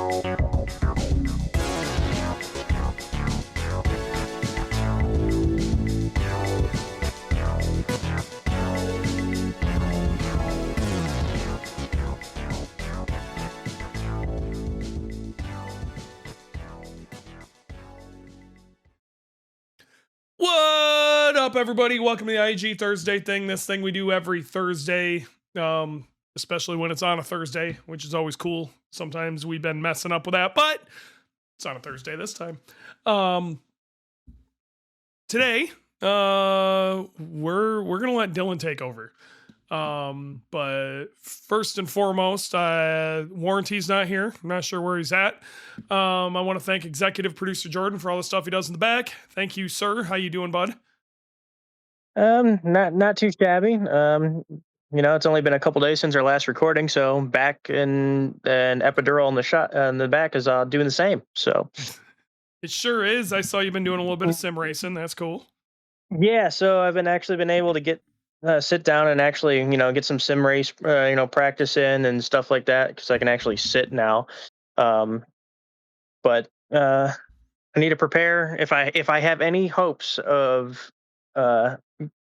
What up, everybody? Welcome to the IAG Thursday thing. This thing we do every Thursday, especially when it's on a Thursday, which is always cool. Sometimes we've been messing up with that, but it's on a Thursday this time. Today, we're gonna let Dylan take over. But first and foremost, Warranty's not here. I'm not sure where he's at. I want to thank executive producer Jordan for all the stuff he does in the back. Thank you, sir. How you doing, bud? Not too shabby. It's only been a couple days since our last recording, so back and an epidural in the shot in the back is doing the same. So It sure is. I saw you've been doing a little bit of sim racing. That's cool. yeah, so I've been able to get sit down and actually get some sim race practice in and stuff like that because I can actually sit now. But I need to prepare if I have any hopes of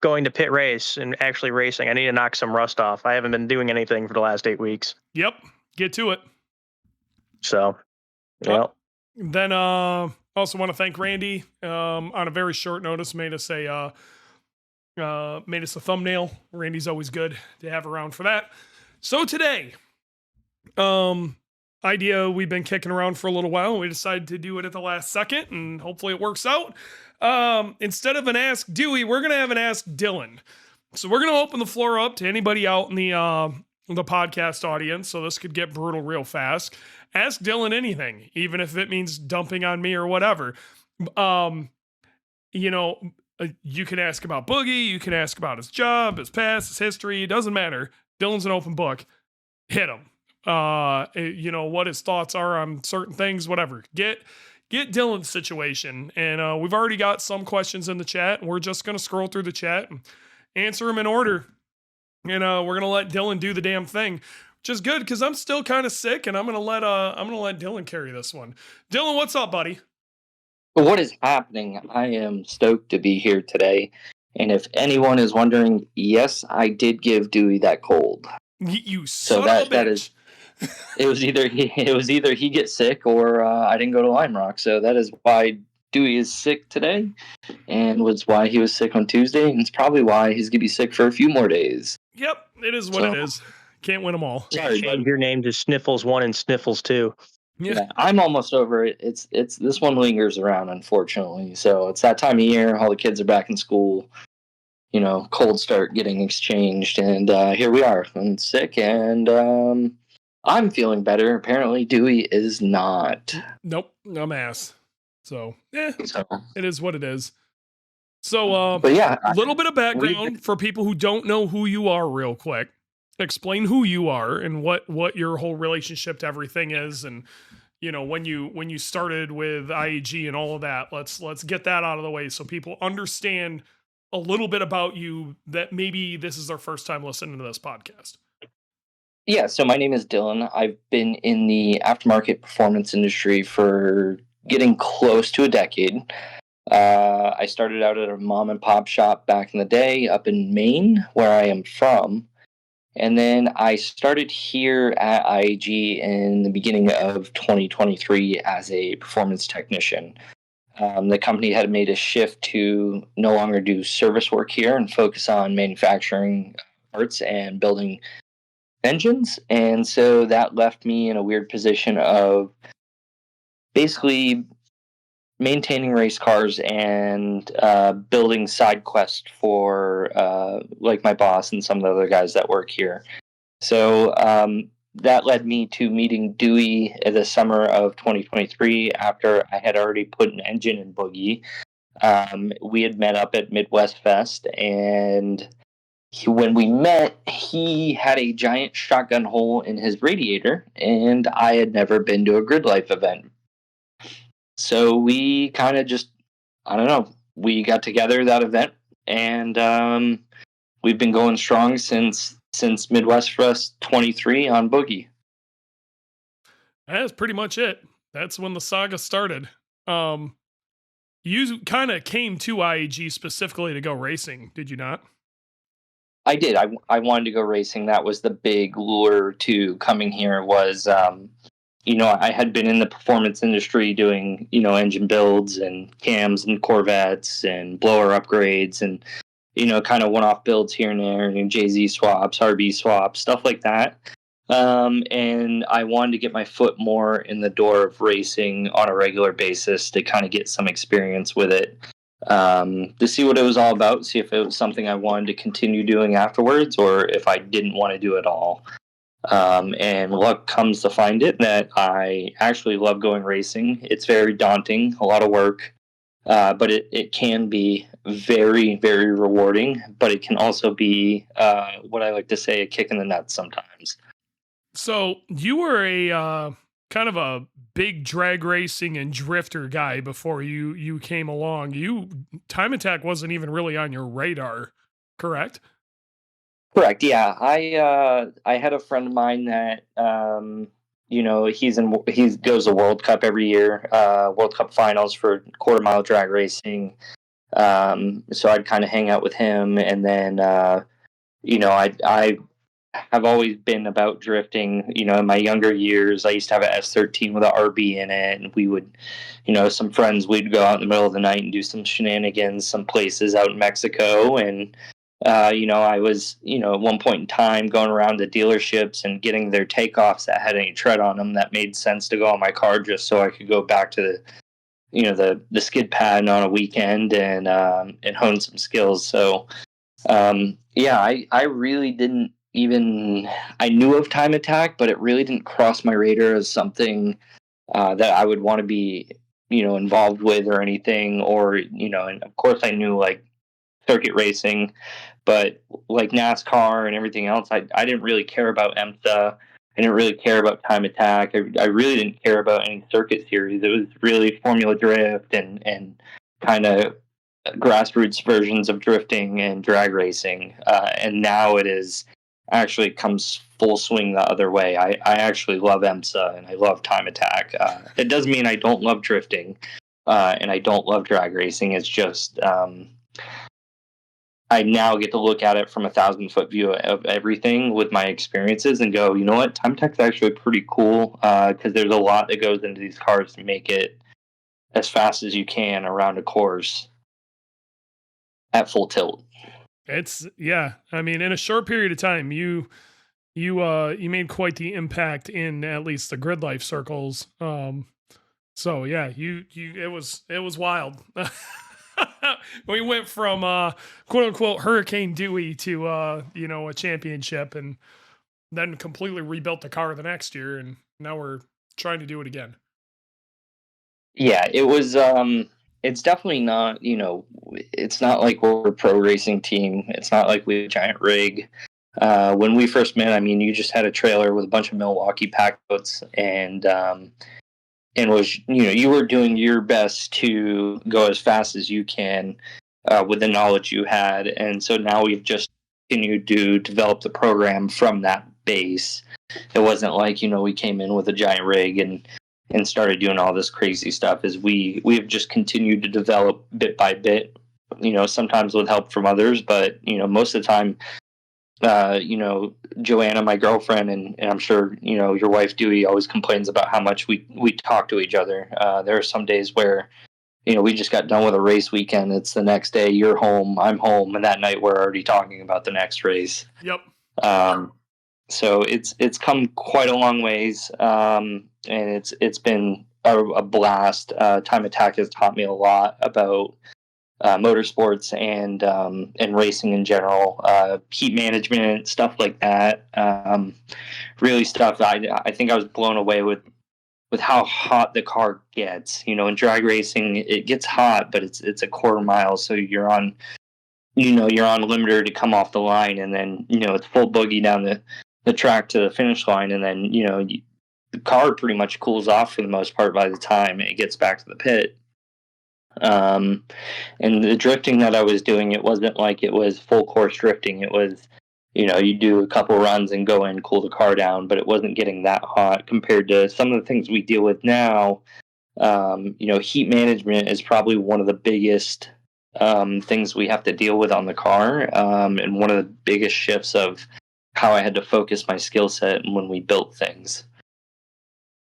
going to pit race and actually racing. I need to knock some rust off. I haven't been doing anything for the last 8 weeks. Yep. Get to it. So, yeah. Then also want to thank Randy on a very short notice made us a thumbnail. Randy's always good to have around for that. So today, idea we've been kicking around for a little while. We decided to do it at the last second, and hopefully it works out. Instead of an Ask Dewey, we're gonna have an Ask Dylan. So we're gonna open the floor up to anybody out in the podcast audience. So this could get brutal real fast. Ask Dylan anything, even if it means dumping on me or whatever. You can ask about Boogie. You can ask about his job, his past, his history. It doesn't matter. Dylan's an open book. Hit him. What his thoughts are on certain things, whatever. Get Dylan's situation. And we've already got some questions in the chat. And we're just going to scroll through the chat and answer them in order. And we're going to let Dylan do the damn thing, which is good because I'm still kind of sick. And I'm going to let Dylan carry this one. Dylan, what's up, buddy? What is happening? I am stoked to be here today. And if anyone is wondering, yes, I did give Dewey that cold. You son of a bitch. That is, it was either he gets sick or I didn't go to Lime Rock. So that is why Dewey is sick today, and was why he was sick on Tuesday, and it's probably why he's gonna be sick for a few more days. Yep, it is what it is. Can't win them all. Sorry, change your name to Sniffles 1 and Sniffles 2. Yeah, I'm almost over it. It's this one lingers around, unfortunately. So it's that time of year. All the kids are back in school. Colds start getting exchanged, and here we are. I'm sick, and I'm feeling better. Apparently, Dewey is not. Nope, I'm ass. So, it is what it is. So, but yeah, a little bit of background for people who don't know who you are real quick. Explain who you are and what your whole relationship to everything is, and when you started with IAG and all of that. Let's get that out of the way so people understand a little bit about you, that maybe this is their first time listening to this podcast. Yeah, so my name is Dylan. I've been in the aftermarket performance industry for getting close to a decade. I started out at a mom and pop shop back in the day up in Maine, where I am from. And then I started here at IAG in the beginning of 2023 as a performance technician. The company had made a shift to no longer do service work here and focus on manufacturing parts and building engines. And so that left me in a weird position of basically maintaining race cars and building side quests for like my boss and some of the other guys that work here. So that led me to meeting Dewey in the summer of 2023 after I had already put an engine in Boogie. We had met up at Midwest Fest, and when we met, he had a giant shotgun hole in his radiator, and I had never been to a Grid Life event. So we kind of just, we got together that event, and we've been going strong since Midwest Fest 23 on Boogie. That's pretty much it. That's when the saga started. Um, you kind of came to IAG specifically to go racing, did you not? I did. I wanted to go racing. That was the big lure to coming here was, I had been in the performance industry doing, engine builds and cams and Corvettes and blower upgrades and, kind of one-off builds here and there, and JZ swaps, RB swaps, stuff like that. And I wanted to get my foot more in the door of racing on a regular basis to kind of get some experience with it, to see what it was all about, see if it was something I wanted to continue doing afterwards or if I didn't want to do it all. And luck comes to find it that I actually love going racing. It's very daunting, a lot of work, but it can be very, very rewarding, but it can also be what I like to say, a kick in the nuts sometimes. So you were a kind of a big drag racing and drifter guy before you came along. You Time Attack wasn't even really on your radar, correct? Correct. Yeah, I had a friend of mine that he goes to World Cup every year, World Cup finals for quarter mile drag racing. So I'd kind of hang out with him, and then I have always been about drifting. In my younger years, I used to have an S13 with an RB in it, and we would, some friends, we'd go out in the middle of the night and do some shenanigans, some places out in Mexico, and I was, at one point in time going around the dealerships and getting their takeoffs that had any tread on them that made sense to go on my car just so I could go back to the skid pad on a weekend and hone some skills. So, I really didn't even, I knew of Time Attack, but it really didn't cross my radar as something that I would want to be, involved with or anything, or, and of course I knew like circuit racing, but like NASCAR and everything else, I didn't really care about EMSA. I didn't really care about Time Attack. I really didn't care about any circuit series. It was really Formula Drift and kind of grassroots versions of drifting and drag racing. And now it is actually comes full swing the other way. I actually love EMSA and I love Time Attack. It doesn't mean I don't love drifting and I don't love drag racing. It's just I now get to look at it from 1,000-foot view of everything with my experiences and go, you know what, Time Tech's actually pretty cool because there's a lot that goes into these cars to make it as fast as you can around a course at full tilt. It's yeah. I mean, in a short period of time, you made quite the impact in at least the grid life circles. So yeah, you it was wild. We went from quote unquote Hurricane Dewey to a championship, and then completely rebuilt the car the next year, and now we're trying to do it again. Yeah, it was. It's definitely not. It's not like we're a pro racing team. It's not like we have a giant rig. When we first met, I mean, you just had a trailer with a bunch of Milwaukee pack boats, and was you were doing your best to go as fast as you can with the knowledge you had, and so now we've just continued to develop the program from that base. It wasn't like we came in with a giant rig and started doing all this crazy stuff. As we've just continued to develop bit by bit, sometimes with help from others, but most of the time, Joanna, my girlfriend, and I'm sure your wife Dewey always complains about how much we talk to each other. There are some days where we just got done with a race weekend. It's the next day, you're home, I'm home, and that night we're already talking about the next race. Yep. So it's come quite a long ways, and it's been a blast. Time Attack has taught me a lot about motorsports and racing in general, heat management, stuff like that. Really stuff that I think I was blown away with how hot the car gets. In drag racing, it gets hot, but it's a quarter mile, so you're on limiter to come off the line, and then it's full boogie down the track to the finish line, and then the car pretty much cools off for the most part by the time it gets back to the pit. And the drifting that I was doing, it wasn't like it was full course drifting. It was you do a couple runs and go in, cool the car down, but it wasn't getting that hot compared to some of the things we deal with now. Heat management is probably one of the biggest things we have to deal with on the car, and one of the biggest shifts of how I had to focus my skill set when we built things.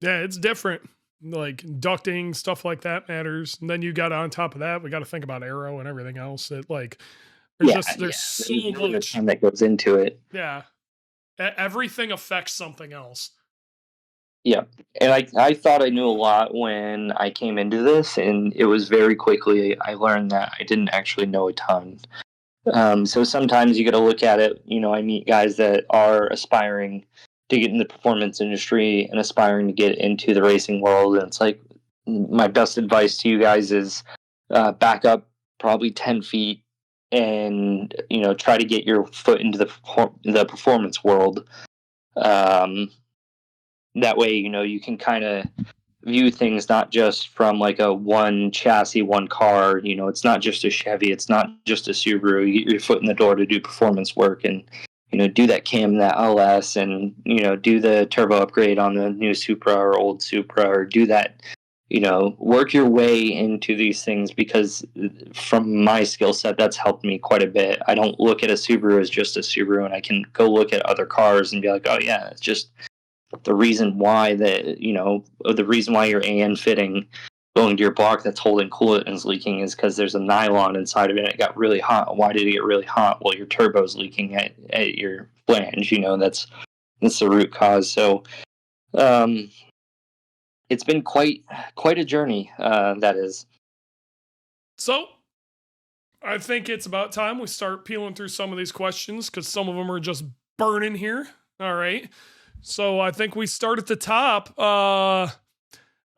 Yeah, it's different. Like ducting, stuff like that matters. And then you got on top of that, we got to think about aero and everything else. There's there's so much time that goes into it. Yeah. Everything affects something else. Yeah. And I thought I knew a lot when I came into this, and it was very quickly I learned that I didn't actually know a ton. So sometimes you got to look at it. I meet guys that are aspiring to get in the performance industry and aspiring to get into the racing world. And it's like, my best advice to you guys is back up probably 10 feet and, try to get your foot into the performance world. That way, you can kind of view things not just from like a one chassis, one car. It's not just a Chevy, it's not just a Subaru. You get your foot in the door to do performance work and do that cam, that LS, and do the turbo upgrade on the new Supra or old Supra, or do that. Work your way into these things, because from my skill set, that's helped me quite a bit. I don't look at a Subaru as just a Subaru, and I can go look at other cars and be like, oh yeah, it's just the reason why the reason why your AN fitting going to your block that's holding coolant is leaking is because there's a nylon inside of it and it got really hot. Why did it get really hot? Well, your turbo's leaking at your flange. That's the root cause. So it's been quite a journey, that is. So I think it's about time we start peeling through some of these questions, because some of them are just burning here. All right. So I think we start at the top.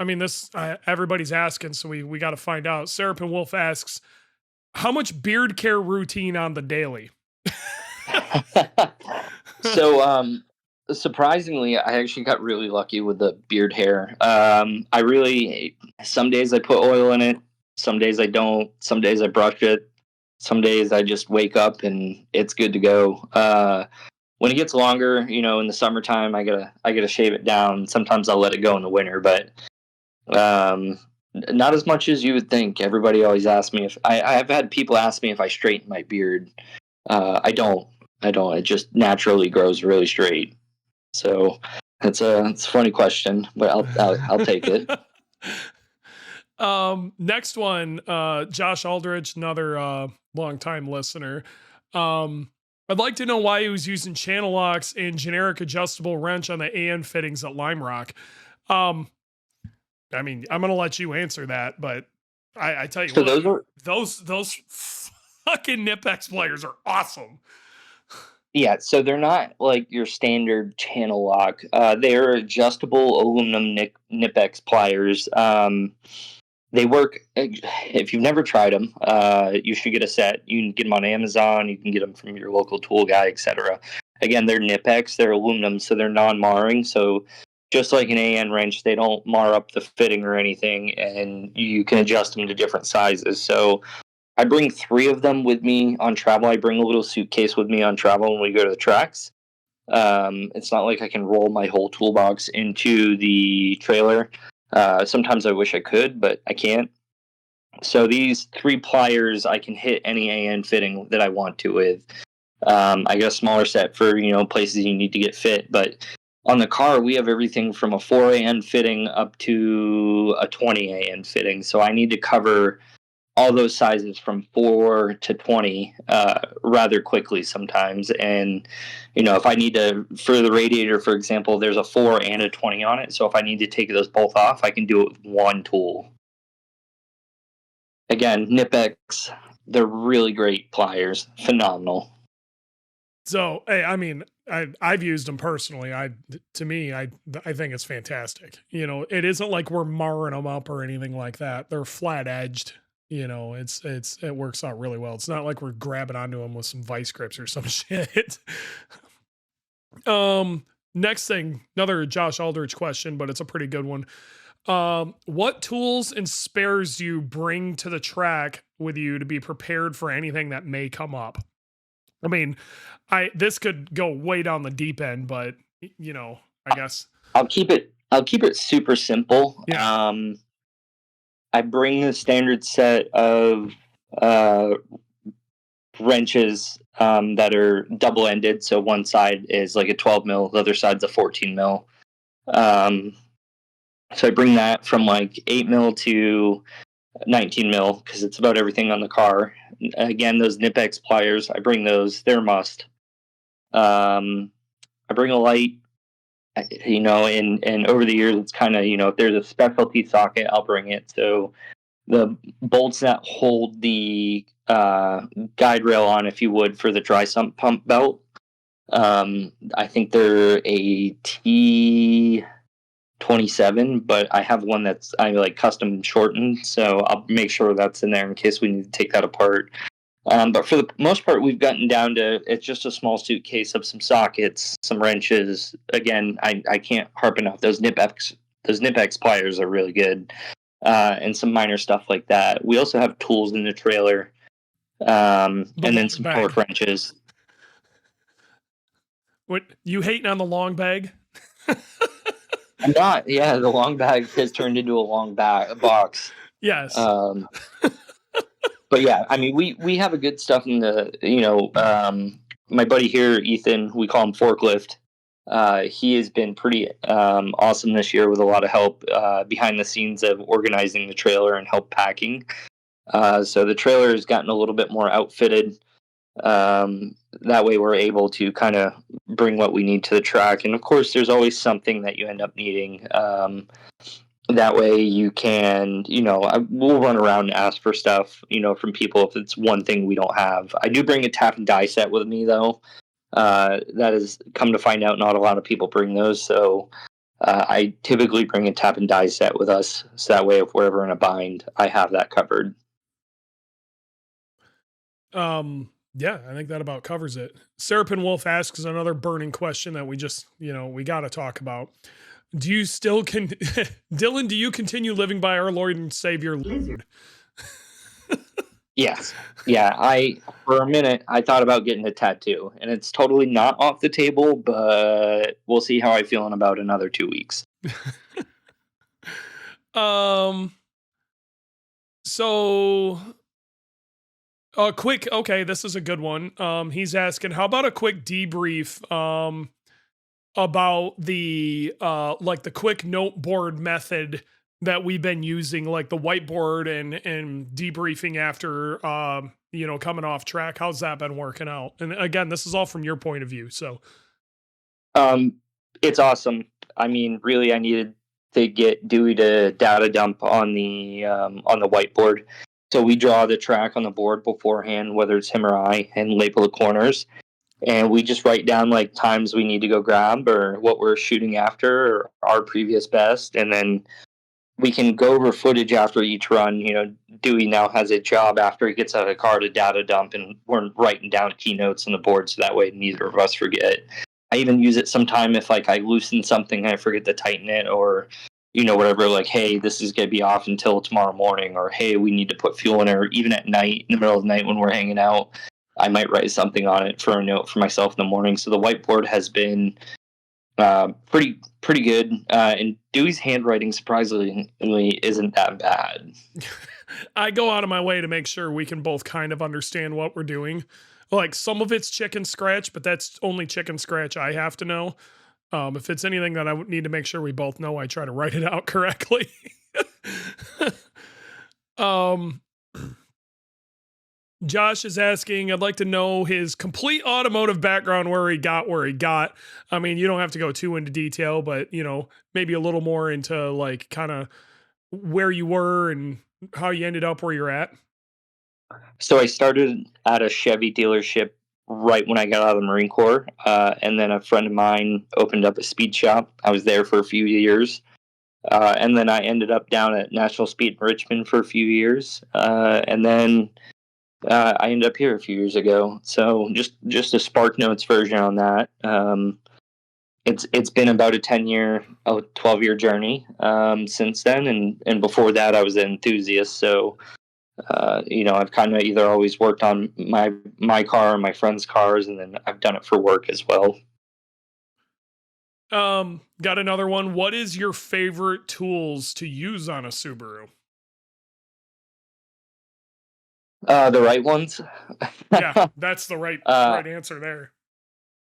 Everybody's asking, so we got to find out. Serapin Wolf asks, how much beard care routine on the daily? So, surprisingly, I actually got really lucky with the beard hair. Some days I put oil in it, some days I don't, some days I brush it, some days I just wake up and it's good to go. When it gets longer, in the summertime, I gotta shave it down. Sometimes I'll let it go in the winter, but not as much as you would think. Everybody always asks me if I've had people ask me if I straighten my beard. I don't. It just naturally grows really straight. So it's a funny question, but I'll take it. Next one, Josh Aldrich, another longtime listener. I'd like to know why he was using channel locks and generic adjustable wrench on the AN fittings at Lime Rock. I'm going to let you answer that, but I tell you what, those fucking Nipex players are awesome. Yeah, so they're not like your standard channel lock. They're adjustable aluminum Nipex pliers. They work. If you've never tried them, you should get a set. You can get them on Amazon. You can get them from your local tool guy, etc. Again, they're Nipex. They're aluminum, so they're non-marring. So just like an AN wrench, they don't mar up the fitting or anything, and you can adjust them to different sizes. So I bring 3 of them with me on travel. I bring a little suitcase with me on travel when we go to the tracks. It's not like I can roll my whole toolbox into the trailer. Sometimes I wish I could, but I can't. So these 3 pliers, I can hit any AN fitting that I want to with. I got a smaller set for, places you need to get fit. But on the car, we have everything from a 4 AN fitting up to a 20 AN fitting. So I need to cover all those sizes from 4 to 20 rather quickly sometimes. And, if I need to, for the radiator, for example, there's a 4 and a 20 on it. So if I need to take those both off, I can do it with one tool. Again, Nipex, they're really great pliers. Phenomenal. So, hey, I've used them personally. I think it's fantastic. It isn't like we're marring them up or anything like that. They're flat edged. It works out really well. It's not like we're grabbing onto them with some vice grips or some shit. Next thing, another Josh Aldrich question, but it's a pretty good one. What tools and spares do you bring to the track with you to be prepared for anything that may come up? I mean, this could go way down the deep end, but I guess. I'll keep it super simple. Yeah. I bring the standard set of uh, wrenches that are double ended. So one side is like a 12 mil, the other side's a 14 mil. So I bring that from like 8 mil to 19 mil because it's about everything on the car. Again, those Nipex pliers, I bring those. They're a must. I bring a light, and over the years, it's kind of, if there's a specialty socket, I'll bring it. So the bolts that hold the guide rail on, if you would, for the dry sump pump belt, I think they're a T27, but I have one that's I like custom shortened, so I'll make sure that's in there in case we need to take that apart. But for the most part, we've gotten down to it's just a small suitcase of some sockets, some wrenches. Again, I can't harp enough. Those Nipex pliers are really good, and some minor stuff like that. We also have tools in the trailer, and then some torque wrenches. What, you hating on the long bag? I'm not. Yeah, the long bag has turned into a long box. Yes. But yeah, I mean, we have a good stuff in the, my buddy here, Ethan, we call him Forklift. He has been pretty awesome this year with a lot of help behind the scenes of organizing the trailer and help packing. So the trailer has gotten a little bit more outfitted. That way we're able to kind of bring what we need to the track. And of course, there's always something that you end up needing. That way you can, we'll run around and ask for stuff, from people if it's one thing we don't have. I do bring a tap and die set with me, though. That has come to find out not a lot of people bring those. So I typically bring a tap and die set with us. So that way if we're ever in a bind, I have that covered. Yeah, I think that about covers it. Serapin Wolf asks another burning question that we just, we got to talk about. Do you still Dylan, do you continue living by our Lord and Savior Lizard? Yes. Yeah, for a minute I thought about getting a tattoo, and it's totally not off the table, but we'll see how I feel in about another 2 weeks. So okay, this is a good one. He's asking, how about a quick debrief about the like the quick note board method that we've been using, like the whiteboard and debriefing after coming off track. How's that been working out? And again, this is all from your point of view. So it's awesome. I mean, really, I needed to get Dewey to data dump on the whiteboard. So we draw the track on the board beforehand, whether it's him or I, and label the corners. And we just write down like times we need to go grab or what we're shooting after or our previous best. And then we can go over footage after each run. Dewey now has a job after he gets out of the car to data dump, and we're writing down keynotes on the board so that way neither of us forget. I even use it sometime if like I loosen something and I forget to tighten it, or whatever, like, hey, this is going to be off until tomorrow morning, or hey, we need to put fuel in, or even at night, in the middle of the night when we're hanging out, I might write something on it for a note for myself in the morning. So the whiteboard has been pretty good. And Dewey's handwriting surprisingly isn't that bad. I go out of my way to make sure we can both kind of understand what we're doing. Like some of it's chicken scratch, but that's only chicken scratch I have to know. If it's anything that I would need to make sure we both know, I try to write it out correctly. Josh is asking, I'd like to know his complete automotive background, where he got. I mean, you don't have to go too into detail, but maybe a little more into like kind of where you were and how you ended up where you're at. So I started at a Chevy dealership right when I got out of the Marine Corps. And then a friend of mine opened up a speed shop. I was there for a few years. And then I ended up down at National Speed in Richmond for a few years. And then I ended up here a few years ago. So just a Spark Notes version on that. It's been about a 12-year journey since then. And before that, I was an enthusiast. So I've kind of either always worked on my car or my friends' cars, and then I've done it for work as well. Got another one. What is your favorite tools to use on a Subaru? The right ones. Yeah, that's the right answer there.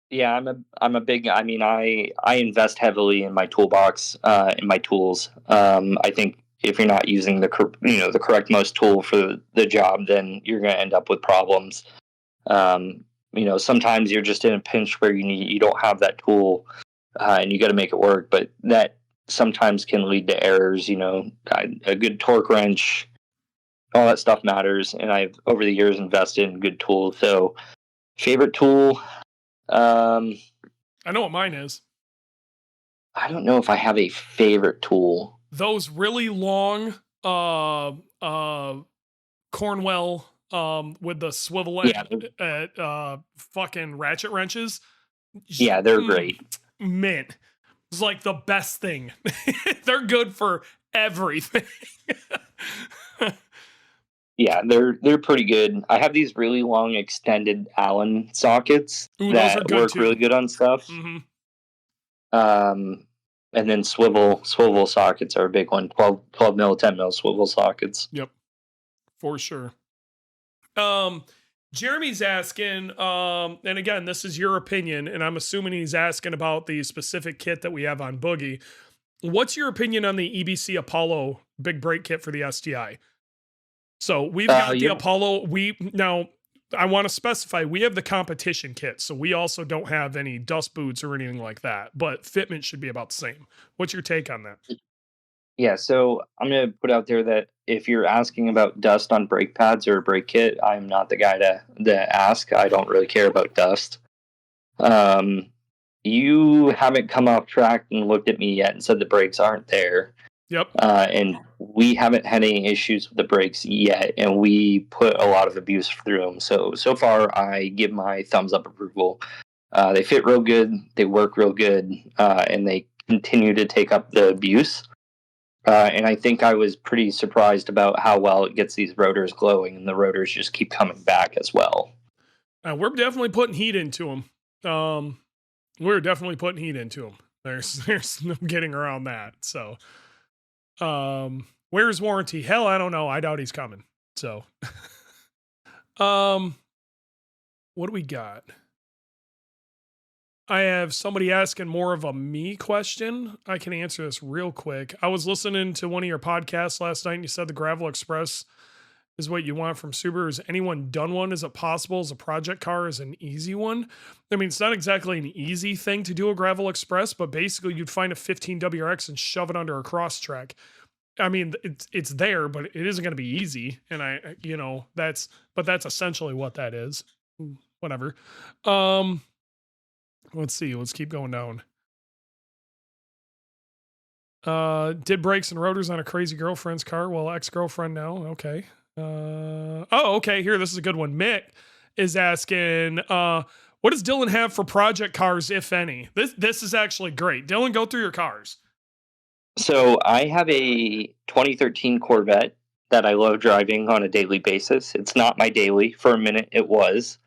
Yeah, I'm a big. I mean, I invest heavily in my toolbox, in my tools. I think if you're not using the correct most tool for the job, then you're going to end up with problems. Sometimes you're just in a pinch where you don't have that tool, and you got to make it work. But that sometimes can lead to errors. A good torque wrench, all that stuff matters. And I've over the years invested in good tools. So, favorite tool. I know what mine is. I don't know if I have a favorite tool. Those really long Cornwell with the swivel end fucking ratchet wrenches. Yeah, they're great. Mint. It's like the best thing. They're good for everything. Yeah, they're pretty good. I have these really long extended Allen sockets that work really good on stuff. Mm-hmm. And then swivel sockets are a big one. 12 mil, 10 mil swivel sockets. Yep, for sure. Jeremy's asking, and again, this is your opinion, and I'm assuming he's asking about the specific kit that we have on Boogie. What's your opinion on the EBC Apollo big brake kit for the STI? So we've got the Apollo. I want to specify, we have the competition kit, so we also don't have any dust boots or anything like that, but fitment should be about the same. What's your take on that? Yeah, so I'm going to put out there that if you're asking about dust on brake pads or a brake kit, I'm not the guy to ask. I don't really care about dust. You haven't come off track and looked at me yet and said the brakes aren't there. Yep. And we haven't had any issues with the brakes yet, and we put a lot of abuse through them. So far, I give my thumbs up approval. They fit real good, they work real good, and they continue to take up the abuse. And I think I was pretty surprised about how well it gets these rotors glowing, and the rotors just keep coming back as well. We're definitely putting heat into them. We're definitely putting heat into them. There's no getting around that. So, where's warranty? Hell, I don't know. I doubt he's coming. So, what do we got? I have somebody asking more of a me question. I can answer this real quick. I was listening to one of your podcasts last night and you said the Gravel Express is what you want from Subaru. Has anyone done one? Is it possible as a project car is an easy one? I mean, it's not exactly an easy thing to do a Gravel Express, but basically you'd find a 15 WRX and shove it under a cross track. I mean, it's there, but it isn't going to be easy. And that's essentially what that is. Whatever. Let's see. Let's keep going down. Did brakes and rotors on a crazy girlfriend's car. Well, ex-girlfriend now. Okay. Okay. Here, this is a good one. Mick is asking, what does Dylan have for project cars, if any? This is actually great. Dylan, go through your cars. So I have a 2013 Corvette that I love driving on a daily basis. It's not my daily. For a minute, it was.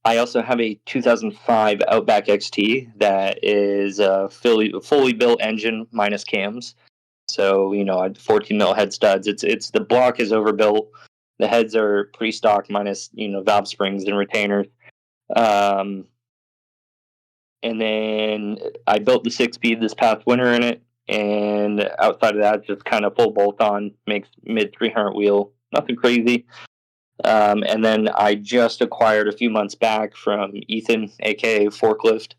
I also have a 2005 Outback XT that is a fully built engine minus cams. So, I had 14 mil head studs. It's the block is overbuilt. The heads are pre-stock minus, valve springs and retainers. And then I built the 6-speed this past winter in it. And outside of that, just kind of full bolt on, makes mid 300 wheel. Nothing crazy. And then I just acquired a few months back from Ethan, aka Forklift.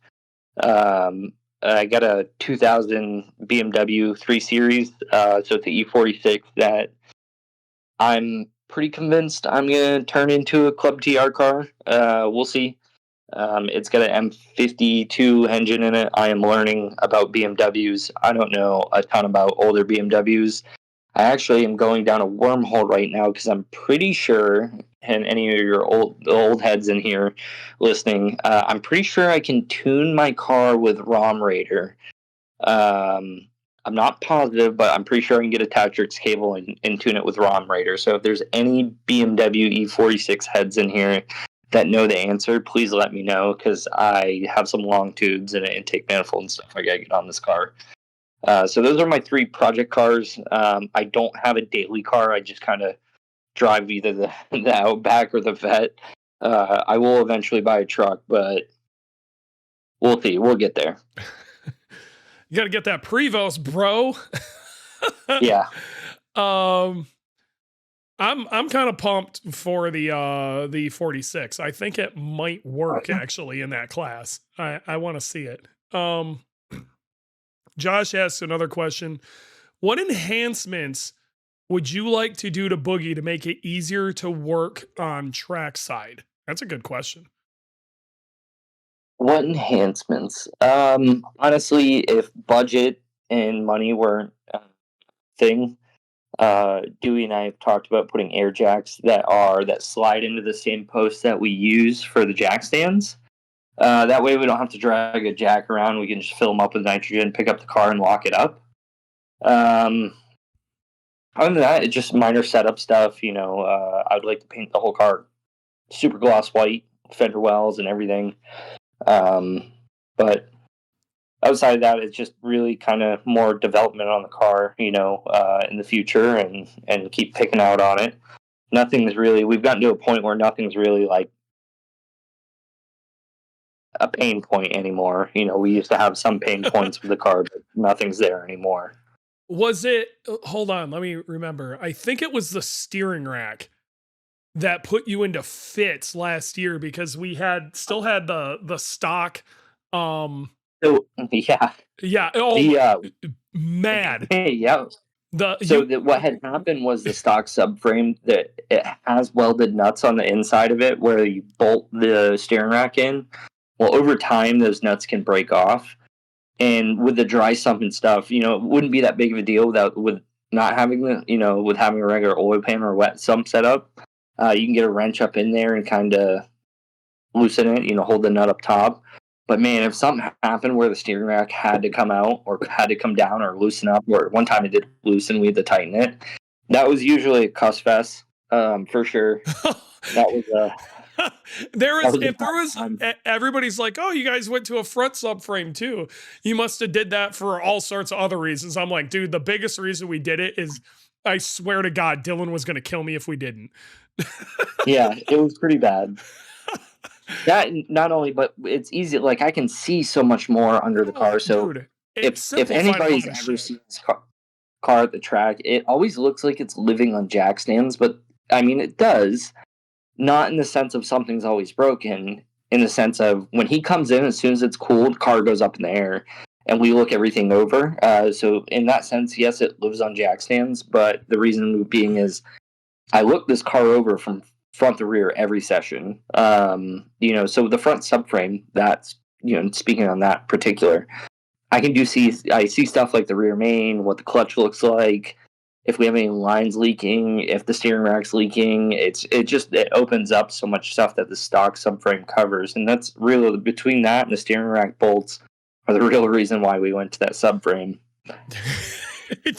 I got a 2000 BMW 3 Series, so it's an E46 that I'm pretty convinced I'm going to turn into a Club TR car. We'll see. It's got an M52 engine in it. I am learning about BMWs. I don't know a ton about older BMWs. I actually am going down a wormhole right now because I'm pretty sure, and any of your old heads in here listening, I'm pretty sure I can tune my car with ROM Raider. I I'm not positive, but I'm pretty sure I can get a Tetrix cable and tune it with ROM Raider. So if there's any BMW E46 heads in here that know the answer, please let me know, because I have some long tubes and an intake manifold and stuff I gotta get on this car. So those are my 3 project cars. I don't have a daily car. I just kind of drive either the Outback or the Vet. I will eventually buy a truck, but we'll see. We'll get there. You got to get that Prevost, bro. Yeah. I'm kind of pumped for the 46. I think it might work actually in that class. I want to see it. Josh asks another question. What enhancements would you like to do to Boogie to make it easier to work on trackside? That's a good question. What enhancements? Honestly, if budget and money weren't a thing, Dewey and I have talked about putting air jacks that slide into the same post that we use for the jack stands. That way we don't have to drag a jack around. We can just fill them up with nitrogen, pick up the car, and lock it up. Other than that, it's just minor setup stuff. I would like to paint the whole car super gloss white, fender wells and everything. But outside of that, it's just really kind of more development on the car, in the future, and keep picking out on it. We've gotten to a point where nothing's really like a pain point anymore. We used to have some pain points with the car, but nothing's there anymore. Hold on, let me remember. I think it was the steering rack that put you into fits last year, because we still had the stock. So, yeah. Yeah. Mad. Yeah. What had happened was the stock subframe, that it has welded nuts on the inside of it where you bolt the steering rack in. Well, over time, those nuts can break off. And with the dry sump and stuff, it wouldn't be that big of a deal with not having with having a regular oil pan or wet sump set up. You can get a wrench up in there and kind of loosen it, hold the nut up top. But man, if something happened where the steering rack had to come out or had to come down or loosen up, or one time it did loosen, we had to tighten it. That was usually a cuss fest, for sure. That was everybody's like, oh, you guys went to a front subframe too. You must have did that for all sorts of other reasons. I'm like, dude, the biggest reason we did it is, I swear to God, Dylan was going to kill me if we didn't. Yeah, it was pretty bad. That not only, but it's easy. Like, I can see so much more under the car. So dude, if anybody's ever seen this car at the track, it always looks like it's living on jack stands. But I mean, it does. Not in the sense of something's always broken. In the sense of when he comes in, as soon as it's cooled, car goes up in the air, and we look everything over. So in that sense, yes, it lives on jack stands. But the reason being is, I look this car over from front to rear every session. So the front subframe, that's, speaking on that particular, I see stuff like the rear main, what the clutch looks like, if we have any lines leaking, if the steering rack's leaking. It opens up so much stuff that the stock subframe covers. And that's really, between that and the steering rack bolts, are the real reason why we went to that subframe.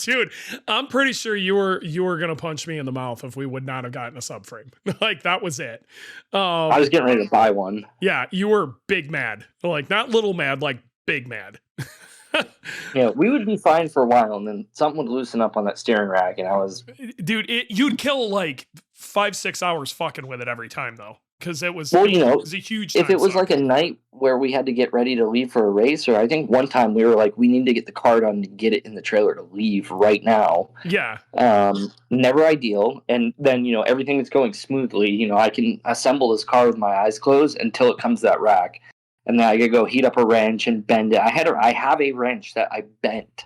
Dude, I'm pretty sure you were gonna punch me in the mouth if we would not have gotten a subframe. Like, that was it. I was getting ready to buy one. Yeah, you were big mad. Like, not little mad, like big mad. Yeah, we would be fine for a while, and then something would loosen up on that steering rack, and I was... Dude, you'd kill like 5-6 hours fucking with it every time, though. Because it was, well, it was a huge if it was suck. like a night where we had to get ready to leave for a race, or I think one time we were like, we need to get the car done to get it in the trailer to leave right now. Yeah. Never ideal. And then, everything is going smoothly. I can assemble this car with my eyes closed until it comes to that rack. And then I gotta go heat up a wrench and bend it. I have a wrench that I bent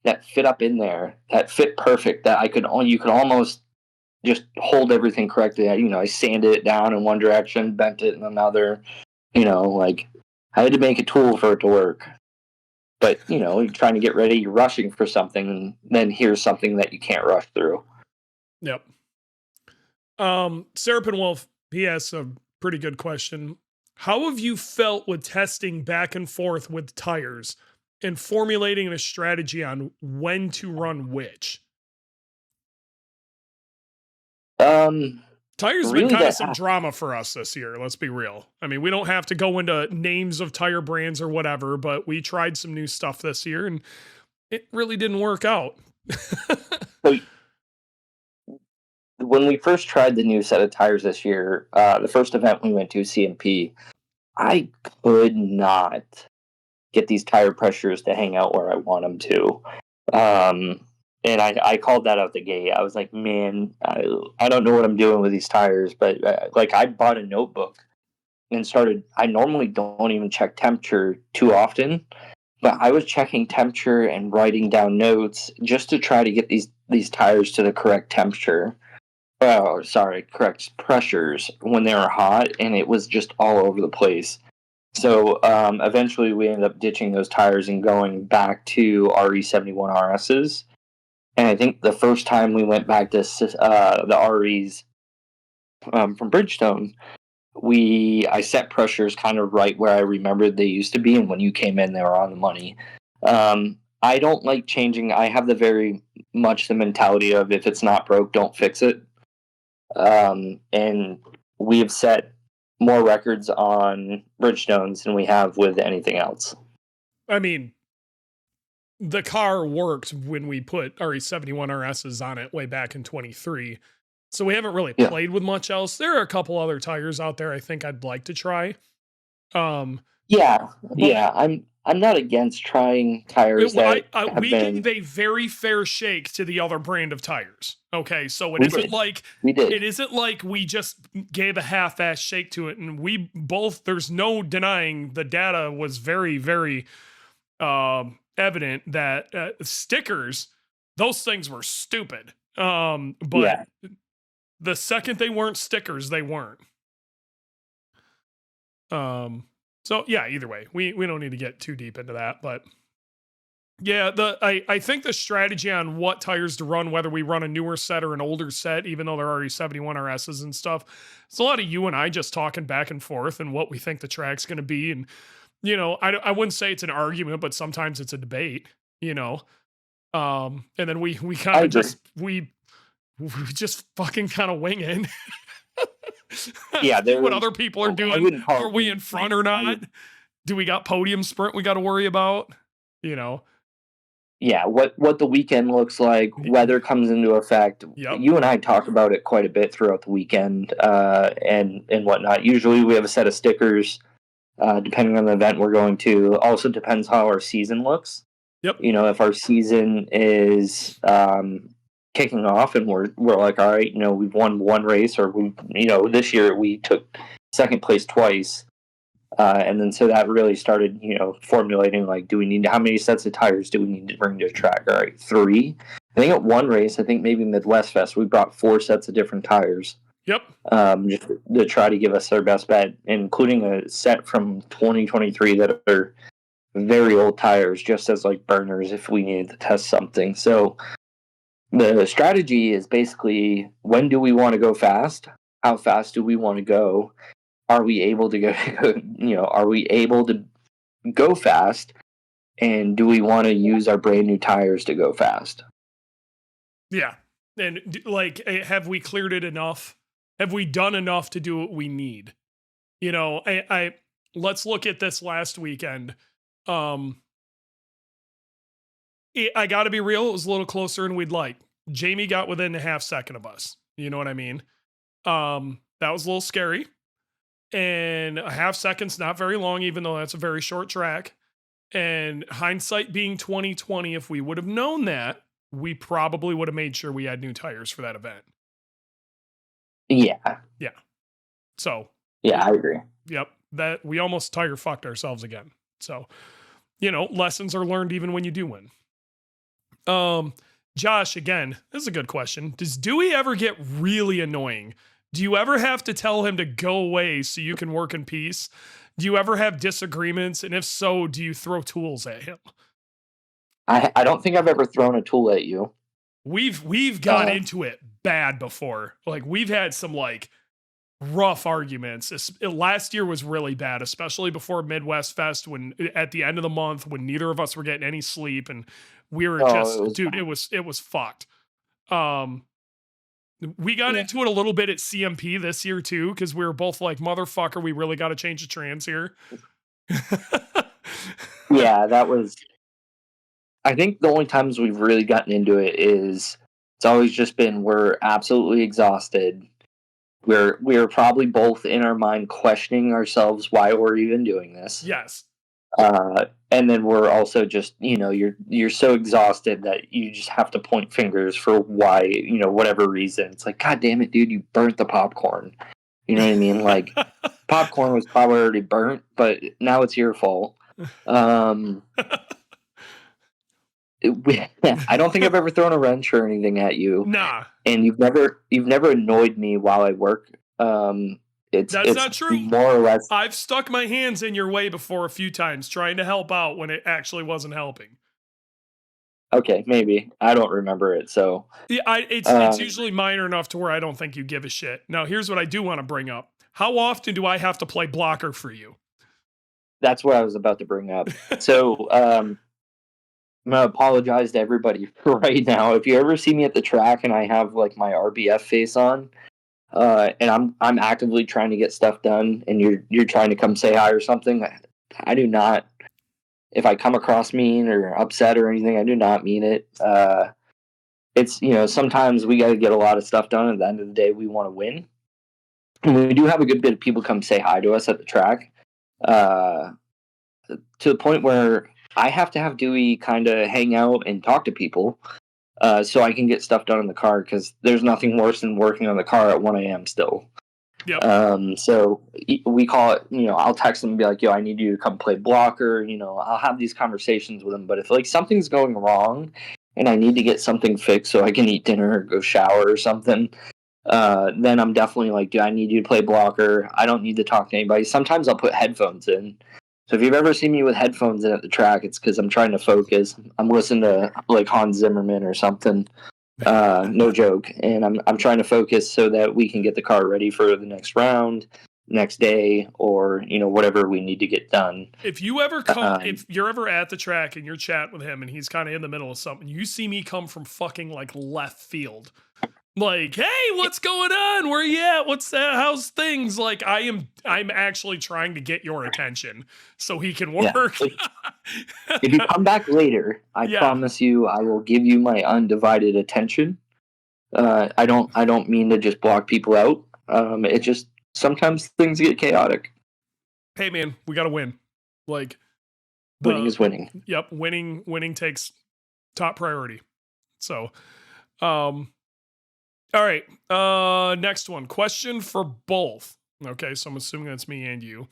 that fit up in there, that fit perfect, that you could almost just hold everything correctly. I sanded it down in one direction, bent it in another. I had to make a tool for it to work. But, you're trying to get ready, you're rushing for something, and then here's something that you can't rush through. Yep. Serapin Wolf, he asks a pretty good question. How have you felt with testing back and forth with tires? and formulating a strategy on when to run which? Tires have been Really, kind of that some drama for us this year. Let's be real. I mean, we don't have to go into names of tire brands or whatever, but we tried some new stuff this year and it really didn't work out. so when we first tried the new set of tires this year, the first event we went to, CMP, I could not get these tire pressures to hang out where I want them to. And I called that out the gate. I was like, man, I don't know what I'm doing with these tires, but like I bought a notebook and started. I normally don't even check temperature too often, but I was checking temperature and writing down notes just to try to get these tires to the correct temperature. Oh, sorry, correct pressures when they were hot, and it was just all over the place. So eventually we ended up ditching those tires and going back to RE71 RSs. And I think the first time we went back to the REs from Bridgestone, I set pressures kind of right where I remembered they used to be, and when you came in, they were on the money. I don't like changing. I have the very much the mentality of if it's not broke, don't fix it. And we have set more records on Bridgestones than we have with anything else. I mean, the car worked when we put RE71 RSs on it way back in 23. So we haven't really played with much else. There are a couple other tires out there I think I'd like to try. Yeah. I'm not against trying tires we gave a very fair shake to the other brand of tires. Okay, so it isn't like we just gave a half-ass shake to it, and we both. There's no denying the data was very, very evident that stickers, those things were stupid. But the second they weren't stickers, they weren't. So yeah, either way, we don't need to get too deep into that, but yeah, I think the strategy on what tires to run, whether we run a newer set or an older set, even though they're already 71 RSs and stuff, it's a lot of you and I just talking back and forth and what we think the track's going to be. And, you know, I wouldn't say it's an argument, but sometimes it's a debate, you know? And then we kind of we just fucking kind of wing it. Yeah, what other people are doing. Are we in front or not? Do we got podium sprint we got to worry about? You know? Yeah, what the weekend looks like, weather comes into effect. Yep. You and I talk about it quite a bit throughout the weekend and whatnot. Usually we have a set of stickers depending on the event we're going to. Also depends how our season looks. Yep. You know, if our season is kicking off and we're like, all right, you know, we've won one race, or this year we took second place twice. And then so that really started, you know, formulating like, how many sets of tires do we need to bring to the track? All right, 3. I think at one race, I think maybe Midwest Fest, we brought 4 sets of different tires. Yep. Just to try to give us our best bet, including a set from 2023 that are very old tires, just as like burners if we needed to test something. So the strategy is basically, when do we want to go fast? How fast do we want to go? Are we able to go, are we able to go fast? And do we want to use our brand new tires to go fast? Yeah. And like, have we cleared it enough? Have we done enough to do what we need? You know, let's look at this last weekend. I got to be real. It was a little closer than we'd like. Jamie got within a half second of us. You know what I mean? That was a little scary. And a half second's not very long, even though that's a very short track. And hindsight being 2020, if we would have known that, we probably would have made sure we had new tires for that event. Yeah. Yeah. So. Yeah, I agree. Yep. That we almost tire fucked ourselves again. So, you know, lessons are learned even when you do win. Josh, again, this is a good question. Does Dewey ever get really annoying? Do you ever have to tell him to go away so you can work in peace? Do you ever have disagreements? And if so, do you throw tools at him? I don't think I've ever thrown a tool at you. We've got into it bad before. Like, we've had some like rough arguments. Last year was really bad, especially before Midwest Fest, when at the end of the month, when neither of us were getting any sleep, and we were dude, it was fucked. We got into it a little bit at CMP this year too, because we were both like, motherfucker, we really got to change the trans here. Yeah, that was. I think the only times we've really gotten into it is it's always just been we're absolutely exhausted. We're probably both in our mind questioning ourselves why we're even doing this. Yes. And then we're also just, you're so exhausted that you just have to point fingers for why, whatever reason. It's like, God damn it, dude, you burnt the popcorn. You know what I mean? Like, popcorn was probably already burnt, but now it's your fault. I don't think I've ever thrown a wrench or anything at you. Nah. And you've never annoyed me while I work. That's not true. More or less. I've stuck my hands in your way before a few times trying to help out when it actually wasn't helping. Okay, maybe. I don't remember it, so. Yeah, it's usually minor enough to where I don't think you give a shit. Now, here's what I do want to bring up. How often do I have to play blocker for you? That's what I was about to bring up. So, I'm going to apologize to everybody for right now. If you ever see me at the track and I have, like, my RBF face on, and I'm actively trying to get stuff done, and you're trying to come say hi or something, I do not. If I come across mean or upset or anything, I do not mean it. It's sometimes we got to get a lot of stuff done. At the end of the day, we want to win. And we do have a good bit of people come say hi to us at the track, to the point where I have to have Dewey kind of hang out and talk to people. So I can get stuff done in the car, because there's nothing worse than working on the car at 1 a.m. still. Yep. So we call it, I'll text them and be like, yo, I need you to come play blocker. I'll have these conversations with them. But if like something's going wrong and I need to get something fixed so I can eat dinner or go shower or something, then I'm definitely like, I need you to play blocker. I don't need to talk to anybody. Sometimes I'll put headphones in. So if you've ever seen me with headphones in at the track, it's because I'm trying to focus. I'm listening to like Hans Zimmerman or something. No joke. And I'm trying to focus so that we can get the car ready for the next round, next day, or whatever we need to get done. If you ever come, if you're ever at the track and you're chatting with him and he's kind of in the middle of something, you see me come from fucking like left field. Like, hey, what's going on? Where you at? What's that? How's things? Like, I'm actually trying to get your attention so he can work. Yeah. If you come back later, I promise you, I will give you my undivided attention. I don't mean to just block people out. It just sometimes things get chaotic. Hey man, we got to win. Like, winning is winning. Yep, winning takes top priority. So, all right, next one. Question for both. Okay, so I'm assuming that's me and you.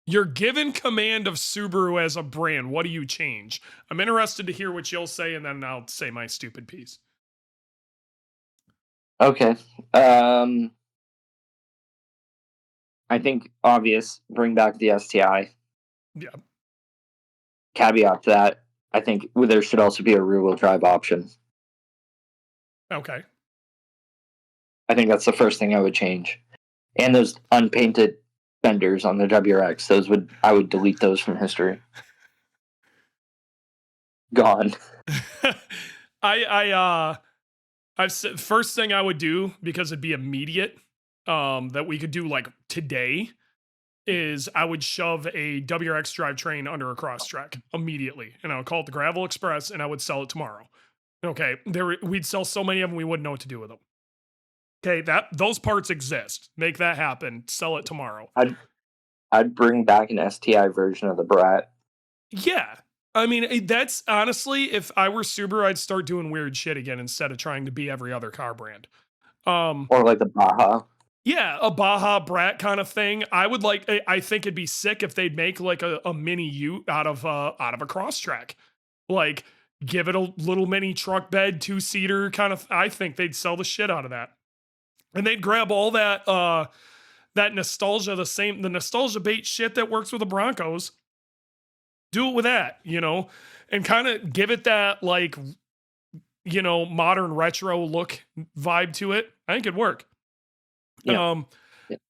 You're given command of Subaru as a brand. What do you change? I'm interested to hear what you'll say, and then I'll say my stupid piece. Okay. I think obvious, bring back the STI. Yeah. Caveat to that, I think there should also be a rear-wheel drive option. Okay. I think that's the first thing I would change. And those unpainted fenders on the WRX, I would delete those from history. Gone. I've said first thing I would do, because it'd be immediate, that we could do like today, is I would shove a WRX drivetrain under a Crosstrek immediately, and I would call it the Gravel Express, and I would sell it tomorrow. Okay, we'd sell so many of them we wouldn't know what to do with them. Okay, those parts exist. Make that happen. Sell it tomorrow. I'd bring back an STI version of the Brat. Yeah. I mean, that's honestly, if I were Subaru, I'd start doing weird shit again instead of trying to be every other car brand. Or like the Baja. Yeah, a Baja Brat kind of thing. I think it'd be sick if they'd make like a mini Ute out of a Crosstrek. Like, give it a little mini truck bed, 2-seater kind of. I think they'd sell the shit out of that. And they'd grab all that nostalgia, the nostalgia bait shit that works with the Broncos. Do it with that, and kind of give it that like, modern retro look vibe to it. I think it'd work. Yeah.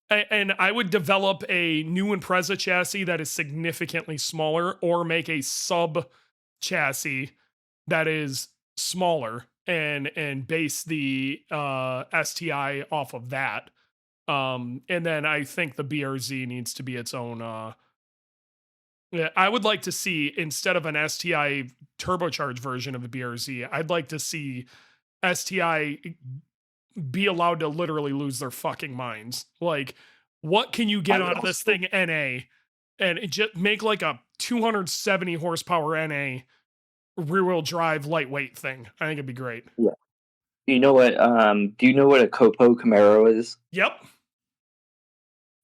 And I would develop a new Impreza chassis that is significantly smaller, or make a sub chassis that is smaller and base the STI off of that. And then I think the BRZ needs to be its own. Yeah, I would like to see, instead of an STI turbocharged version of the BRZ, I'd like to see STI be allowed to literally lose their fucking minds. Like, what can you get out of this thing NA? And it just make like a 270 horsepower NA rear wheel drive lightweight thing. I think it'd be great. Yeah. You know what? Do you know what a Copo Camaro is? Yep.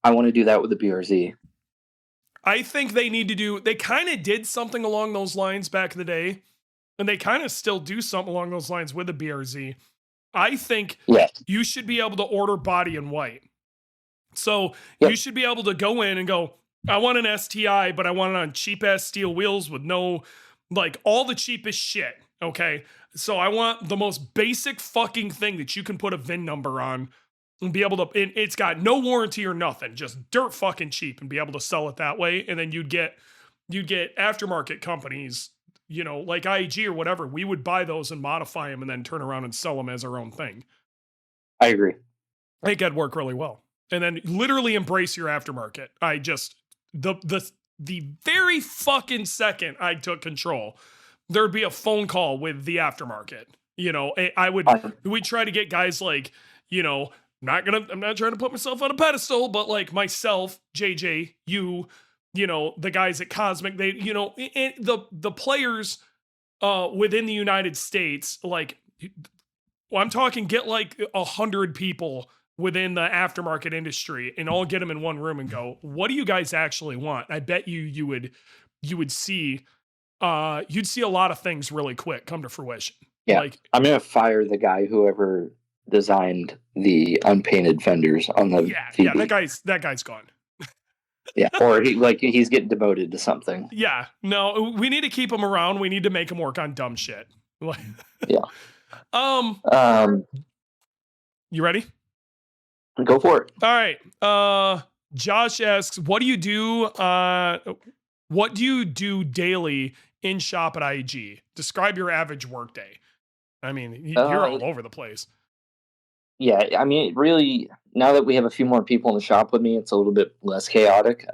I want to do that with the BRZ. I think they need to do, they kind of did something along those lines back in the day, and they kind of still do something along those lines with the BRZ. I think you should be able to order body in white. So you should be able to go in and go, I want an STI, but I want it on cheap ass steel wheels with no, like, all the cheapest shit. Okay. So I want the most basic fucking thing that you can put a VIN number on and be able to, it's got no warranty or nothing, just dirt fucking cheap, and be able to sell it that way. And then you'd get aftermarket companies, you know, like IAG or whatever. We would buy those and modify them and then turn around and sell them as our own thing. I agree. I think that'd work really well. And then literally embrace your aftermarket. I just, the very fucking second I took control, there'd be a phone call with the aftermarket. You know, we'd try to get guys like, you know, I'm not trying to put myself on a pedestal, but like myself, JJ, you know, the guys at Cosmic, they, you know, the players within the United States, like, well, I'm talking, get like 100 people within the aftermarket industry and all get them in one room and go, what do you guys actually want? I bet you would see, you'd see a lot of things really quick come to fruition. Yeah. Like, I'm going to fire the guy, whoever designed the unpainted fenders on the VB. That guy's gone. Yeah, or he's getting demoted to something. Yeah, no, we need to keep him around. We need to make him work on dumb shit. Yeah. You ready? Go for it. All right. Josh asks, what do you do daily in shop at IAG? Describe your average workday. I mean, you're all over the place. Yeah, I mean, really, now that we have a few more people in the shop with me, it's a little bit less chaotic.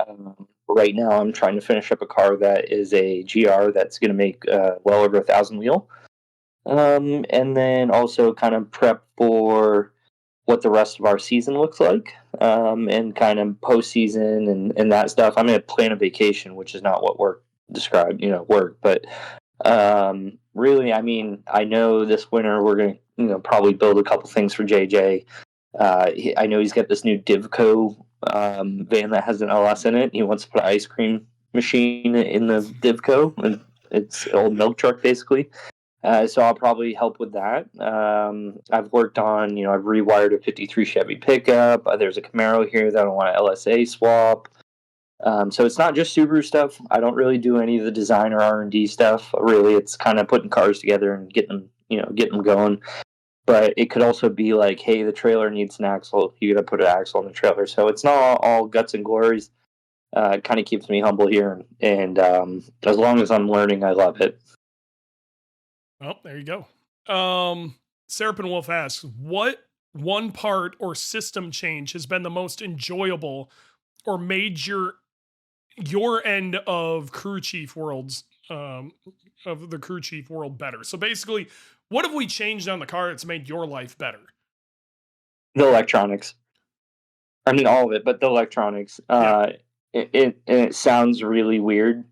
Right now, I'm trying to finish up a car that is a GR that's going to make well over 1,000 wheel. And then also kind of prep for what the rest of our season looks like, and kind of postseason and that stuff. I'm going to plan a vacation, which is not what work described, work. But really, I mean, I know this winter we're going to, probably build a couple things for JJ. I know he's got this new Divco van that has an LS in it. He wants to put an ice cream machine in the Divco, and it's an old milk truck basically. So I'll probably help with that. I've worked on, I've rewired a 53 Chevy pickup. There's a Camaro here that I want an LSA swap. So it's not just Subaru stuff. I don't really do any of the design or R&D stuff. Really, it's kind of putting cars together and getting them going. But it could also be like, hey, the trailer needs an axle. You got to put an axle on the trailer. So it's not all guts and glories. It kind of keeps me humble here. And as long as I'm learning, I love it. Oh, there you go. Serapin Wolf asks, what one part or system change has been the most enjoyable or made your end of crew chief worlds, of the crew chief world better? So basically, what have we changed on the car that's made your life better? The electronics. I mean, all of it, but the electronics. Yeah. It sounds really weird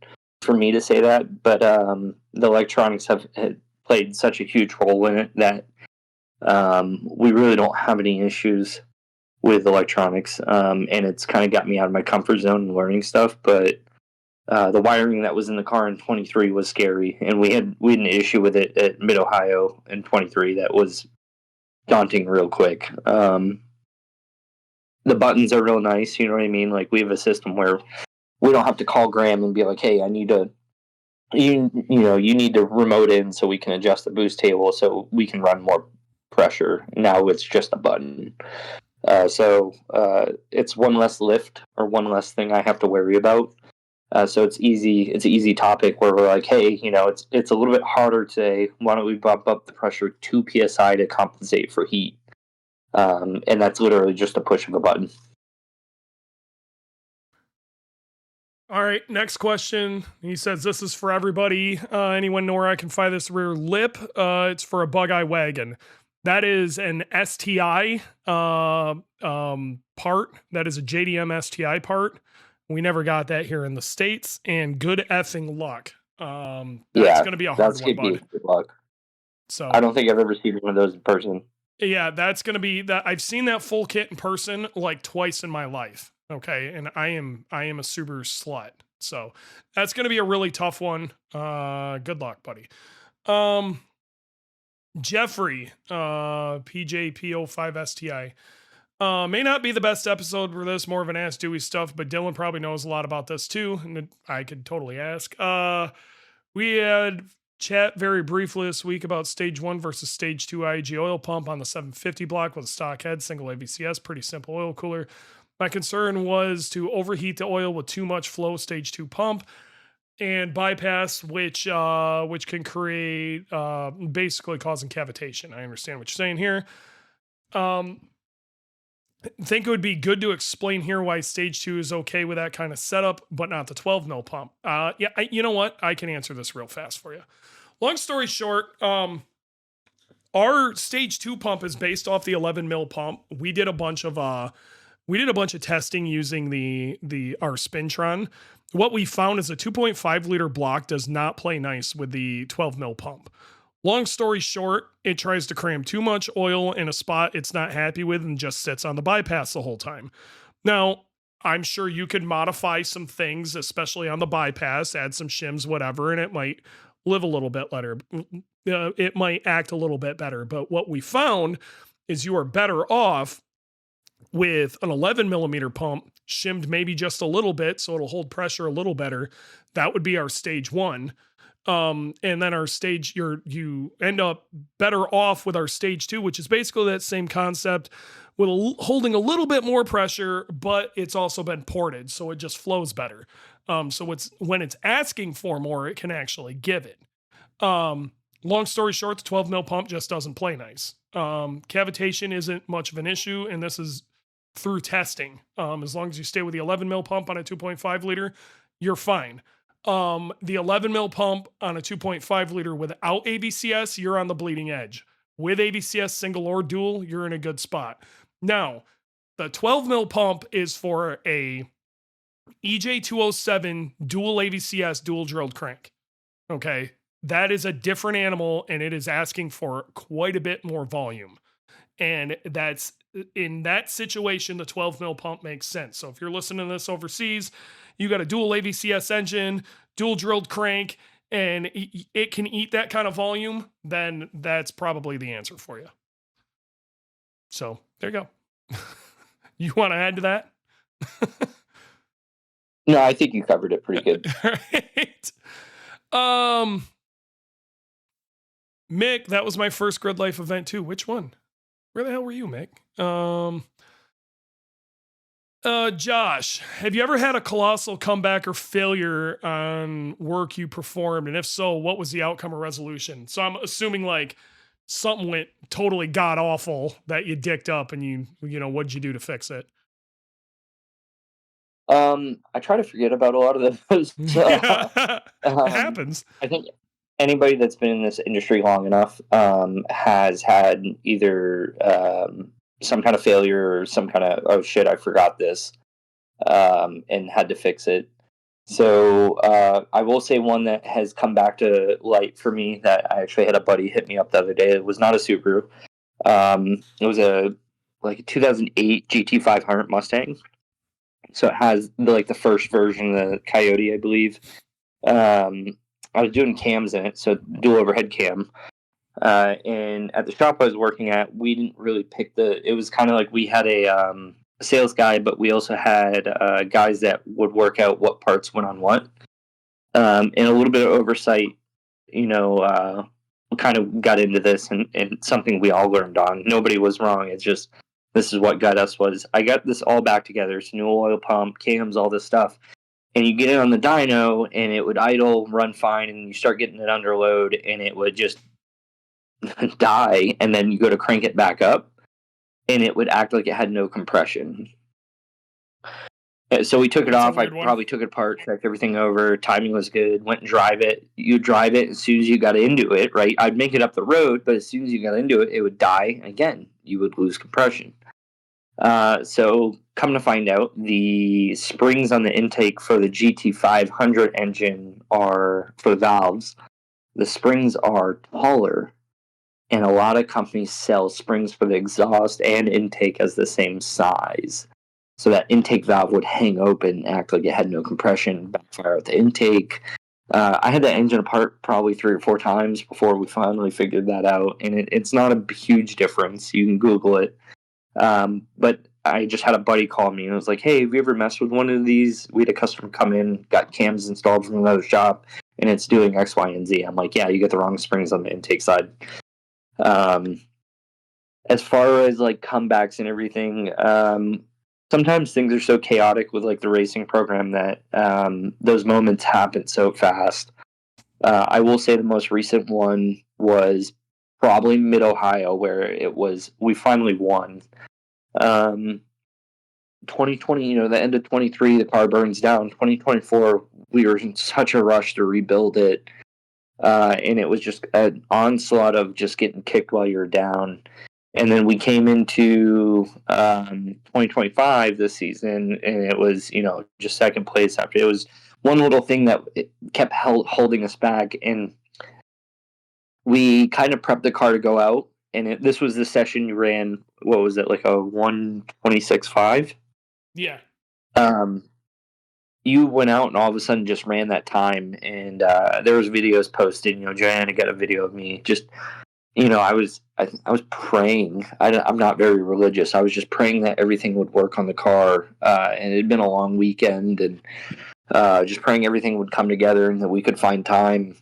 for me to say that, but the electronics have played such a huge role in it that we really don't have any issues with electronics, and it's kind of got me out of my comfort zone and learning stuff. But the wiring that was in the car in 23 was scary, and we had an issue with it at Mid Ohio in 23 that was daunting real quick. The buttons are real nice, you know what I mean? Like, we have a system where we don't have to call Graham and be like, hey, I need to, you need to remote in so we can adjust the boost table so we can run more pressure. Now it's just a button. So it's one less lift or one less thing I have to worry about. So it's easy. It's an easy topic where we're like, hey, it's a little bit harder today. Why don't we bump up the pressure 2 psi to compensate for heat? And that's literally just a push of a button. All right, next question. He says, this is for everybody. Anyone know where I can find this rear lip? It's for a bug eye wagon. That is an STI part. That is a JDM STI part. We never got that here in the States, and good effing luck. That's going to be a hard one, bud. Good luck. So I don't think I've ever seen one of those in person. Yeah, that's going to be that. I've seen that full kit in person like twice in my life. Okay, and I am a super slut. So that's going to be a really tough one. Good luck, buddy. Jeffrey, PJP05STI. May not be the best episode for this, more of an Ask Dewey stuff, but Dylan probably knows a lot about this too, and I could totally ask. We had chat very briefly this week about stage 1 versus stage 2 IAG oil pump on the 750 block with a stock head, single AVCS, pretty simple oil cooler. My concern was to overheat the oil with too much flow stage 2 pump and bypass, which can create basically causing cavitation. I understand what you're saying here. Think it would be good to explain here why stage 2 is okay with that kind of setup, but not the 12 mil pump. You know what? I can answer this real fast for you. Long story short, our stage 2 pump is based off the 11 mil pump. We did a bunch of testing using our Spintron. What we found is a 2.5 liter block does not play nice with the 12 mil pump. Long story short, it tries to cram too much oil in a spot it's not happy with and just sits on the bypass the whole time. Now, I'm sure you could modify some things, especially on the bypass, add some shims, whatever, and it might live a little bit better. It might act a little bit better. But what we found is you are better off with an 11 millimeter pump, shimmed maybe just a little bit so it'll hold pressure a little better. That would be our stage 1. And then our stage, you end up better off with our stage 2, which is basically that same concept with holding a little bit more pressure, but it's also been ported, so it just flows better. So when it's asking for more, it can actually give it. Long story short, the 12 mil pump just doesn't play nice. Cavitation isn't much of an issue, and this is through testing. As long as you stay with the 11 mil pump on a 2.5 liter, you're fine. The 11 mil pump on a 2.5 liter without AVCS, you're on the bleeding edge. With AVCS single or dual, you're in a good spot. Now, the 12 mil pump is for a EJ207 dual AVCS dual drilled crank. Okay. That is a different animal, and it is asking for quite a bit more volume. And that's in that situation, the 12 mil pump makes sense. So if you're listening to this overseas, you got a dual AVCS engine, dual drilled crank, and it can eat that kind of volume, then that's probably the answer for you. So there you go. You want to add to that? No, I think you covered it pretty good. Right. Mick, that was my first Grid Life event too. Which one? Where the hell were you, Mick? Josh, have you ever had a colossal comeback or failure on work you performed? And if so, what was the outcome or resolution? So I'm assuming like something went totally god awful that you dicked up, and you what'd you do to fix it? I try to forget about a lot of those. It happens. I think anybody that's been in this industry long enough has had either some kind of failure or some kind of, oh shit, I forgot this, and had to fix it. So I will say one that has come back to light for me that I actually had a buddy hit me up the other day. It was not a Subaru. It was a 2008 GT500 Mustang. So it has the first version of the Coyote, I believe. I was doing cams in it, so dual overhead cam. And at the shop I was working at, we didn't really pick it was kind of like we had a sales guy, but we also had guys that would work out what parts went on what. And a little bit of oversight, kind of got into this, and something we all learned on. Nobody was wrong. It's just this is what got us was I got this all back together. It's a new oil pump, cams, all this stuff. And you get it on the dyno and it would idle, run fine, and you start getting it under load and it would just die. And then you go to crank it back up and it would act like it had no compression. So we took it off. I probably took it apart, checked everything over. Timing was good. Went and drive it. You drive it as soon as you got into it, right? I'd make it up the road, but as soon as you got into it, it would die again. You would lose compression. So come to find out, the springs on the intake for the GT500 engine are for the valves. The springs are taller, and a lot of companies sell springs for the exhaust and intake as the same size. So that intake valve would hang open, act like it had no compression, backfire at the intake. I had that engine apart probably 3 or 4 times before we finally figured that out, and it's not a huge difference. You can Google it. But I just had a buddy call me and I was like, hey, have you ever messed with one of these? We had a customer come in, got cams installed from another shop, and it's doing X, Y, and Z. I'm like, yeah, you get the wrong springs on the intake side. As far as like comebacks and everything, sometimes things are so chaotic with like the racing program that those moments happen so fast. I will say the most recent one was probably Mid-Ohio, where we finally won. 2020, the end of 23, the car burns down. 2024, we were in such a rush to rebuild it. And it was just an onslaught of just getting kicked while you're down. And then we came into 2025 this season, and it was, just second place after. It was one little thing that it kept holding us back. And we kind of prepped the car to go out. And this was the session you ran, what was it, like a 1:26.5? Yeah. You went out and all of a sudden just ran that time. And there was videos posted. Joanna got a video of me. Just, I was praying. I'm not very religious. I was just praying that everything would work on the car. And it had been a long weekend. And just praying everything would come together and that we could find time.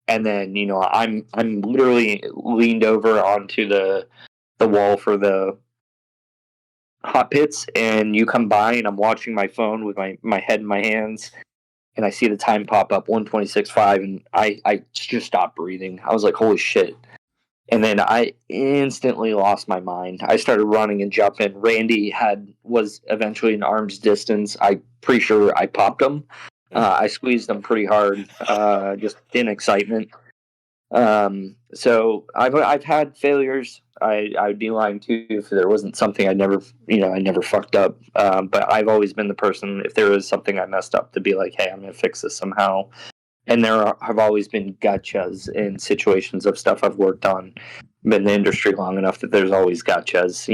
And then, I'm literally leaned over onto the wall for the hot pits, and you come by, and I'm watching my phone with my head in my hands, and I see the time pop up, 1:26.5, and I just stopped breathing. I was like, holy shit. And then I instantly lost my mind. I started running and jumping. Randy was eventually an arm's distance. I'm pretty sure I popped him. I squeezed them pretty hard, just in excitement. So I've had failures. I would be lying too if there wasn't something I never fucked up. But I've always been the person, if there was something I messed up, to be like, hey, I'm going to fix this somehow. And there have always been gotchas in situations of stuff I've worked on. Been in the industry long enough that there's always gotchas.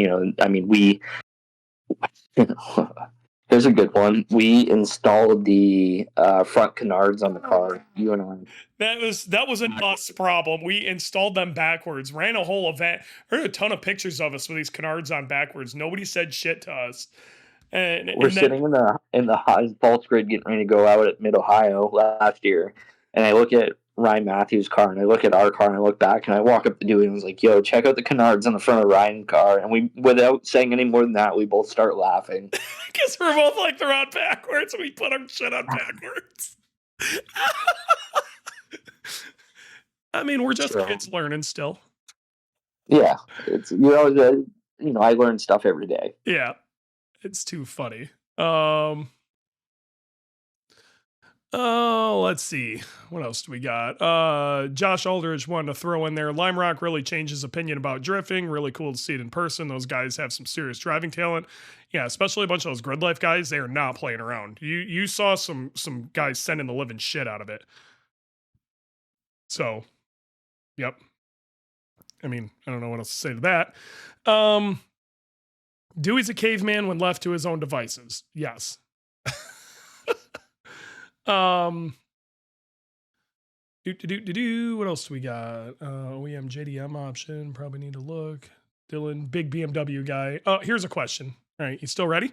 There's a good one. We installed the front canards on the car. You and I. That was an us problem. We installed them backwards. Ran a whole event. Heard a ton of pictures of us with these canards on backwards. Nobody said shit to us. And we're sitting in the high pulse grid getting ready to go out at Mid-Ohio last year, and I look at Ryan Matthews' car, and I look at our car, and I look back, and I walk up to dude, and I was like, yo, check out the canards on the front of Ryan's car. And we, without saying any more than that, we both start laughing. Because we're both like, they're on backwards, and we put our shit on backwards. I mean, we're just kids learning still. Yeah. It's, I learn stuff every day. Yeah. It's too funny. Let's see. What else do we got? Josh Aldridge wanted to throw in there. Lime Rock really changed his opinion about drifting. Really cool to see it in person. Those guys have some serious driving talent. Yeah, especially a bunch of those grid life guys. They are not playing around. You saw some guys sending the living shit out of it. So, yep. I mean, I don't know what else to say to that. Dewey's a caveman when left to his own devices. Yes. What else do we got? OEM JDM option. Probably need to look. Dylan, big BMW guy. Here's a question. All right, you still ready?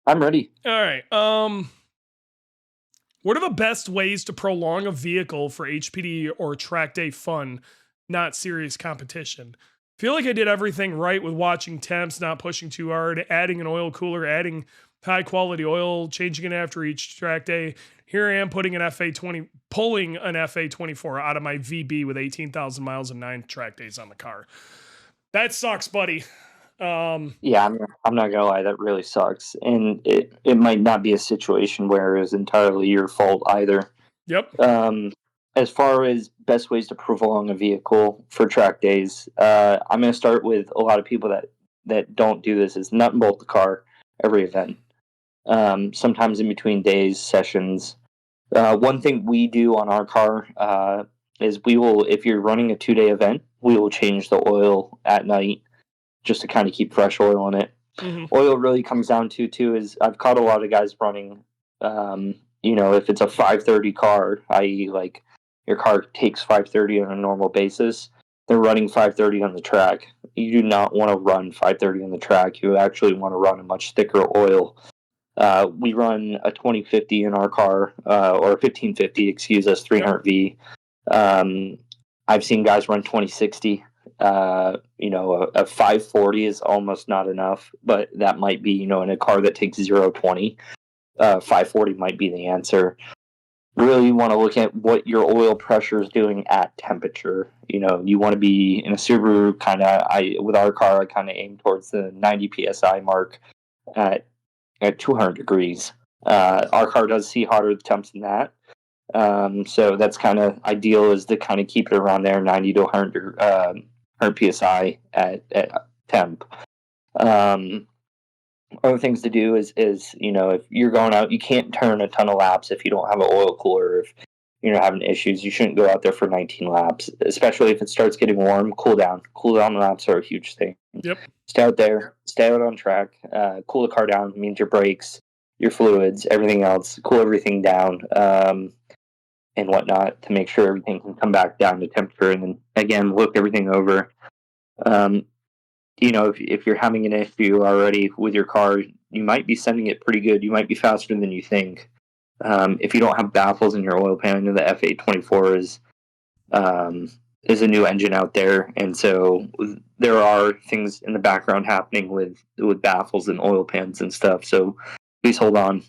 I'm ready. All right. What are the best ways to prolong a vehicle for HPD or track day fun, not serious competition? Feel like I did everything right with watching temps, not pushing too hard, adding an oil cooler, adding high quality oil, changing it after each track day. Here I am pulling an FA24 out of my VB with 18,000 miles and 9 track days on the car. That sucks, buddy. Yeah, I'm not gonna lie, that really sucks, and it might not be a situation where it's entirely your fault either. Yep. As far as best ways to prolong a vehicle for track days, I'm gonna start with a lot of people that don't do this is nut and bolt the car every event. Sometimes in between days, sessions. One thing we do on our car is we will, if you're running a 2-day event, we will change the oil at night just to kind of keep fresh oil in it. Mm-hmm. Oil really comes down to too is I've caught a lot of guys running, if it's a 530 car, i.e. like your car takes 530 on a normal basis, they're running 530 on the track. You do not want to run 530 on the track. You actually want to run a much thicker oil. We run a 2050 in our car, or a 1550, 300V. I've seen guys run 2060. A 540 is almost not enough, but that might be, in a car that takes 0-20, 540 might be the answer. Really want to look at what your oil pressure is doing at temperature. You want to be in a Subaru with our car, I kind of aim towards the 90 PSI mark at 200 degrees. Our car does see hotter temps than that. So that's kind of ideal is to kind of keep it around there, 90 to 100 PSI at temp. Other things to do is if you're going out, you can't turn a ton of laps if you don't have an oil cooler. If you're having issues, you shouldn't go out there for 19 laps, especially if it starts getting warm. Cool down laps are a huge thing. Yep. Stay out there, stay out on track, cool the car down. Means your brakes, your fluids, everything else, cool everything down, and whatnot to make sure everything can come back down to temperature. And then again, look everything over. If you're having an issue already with your car, you might be sending it pretty good. You might be faster than you think. If you don't have baffles in your oil pan, I know the F824 is a new engine out there, and so there are things in the background happening with baffles and oil pans and stuff. So please hold on.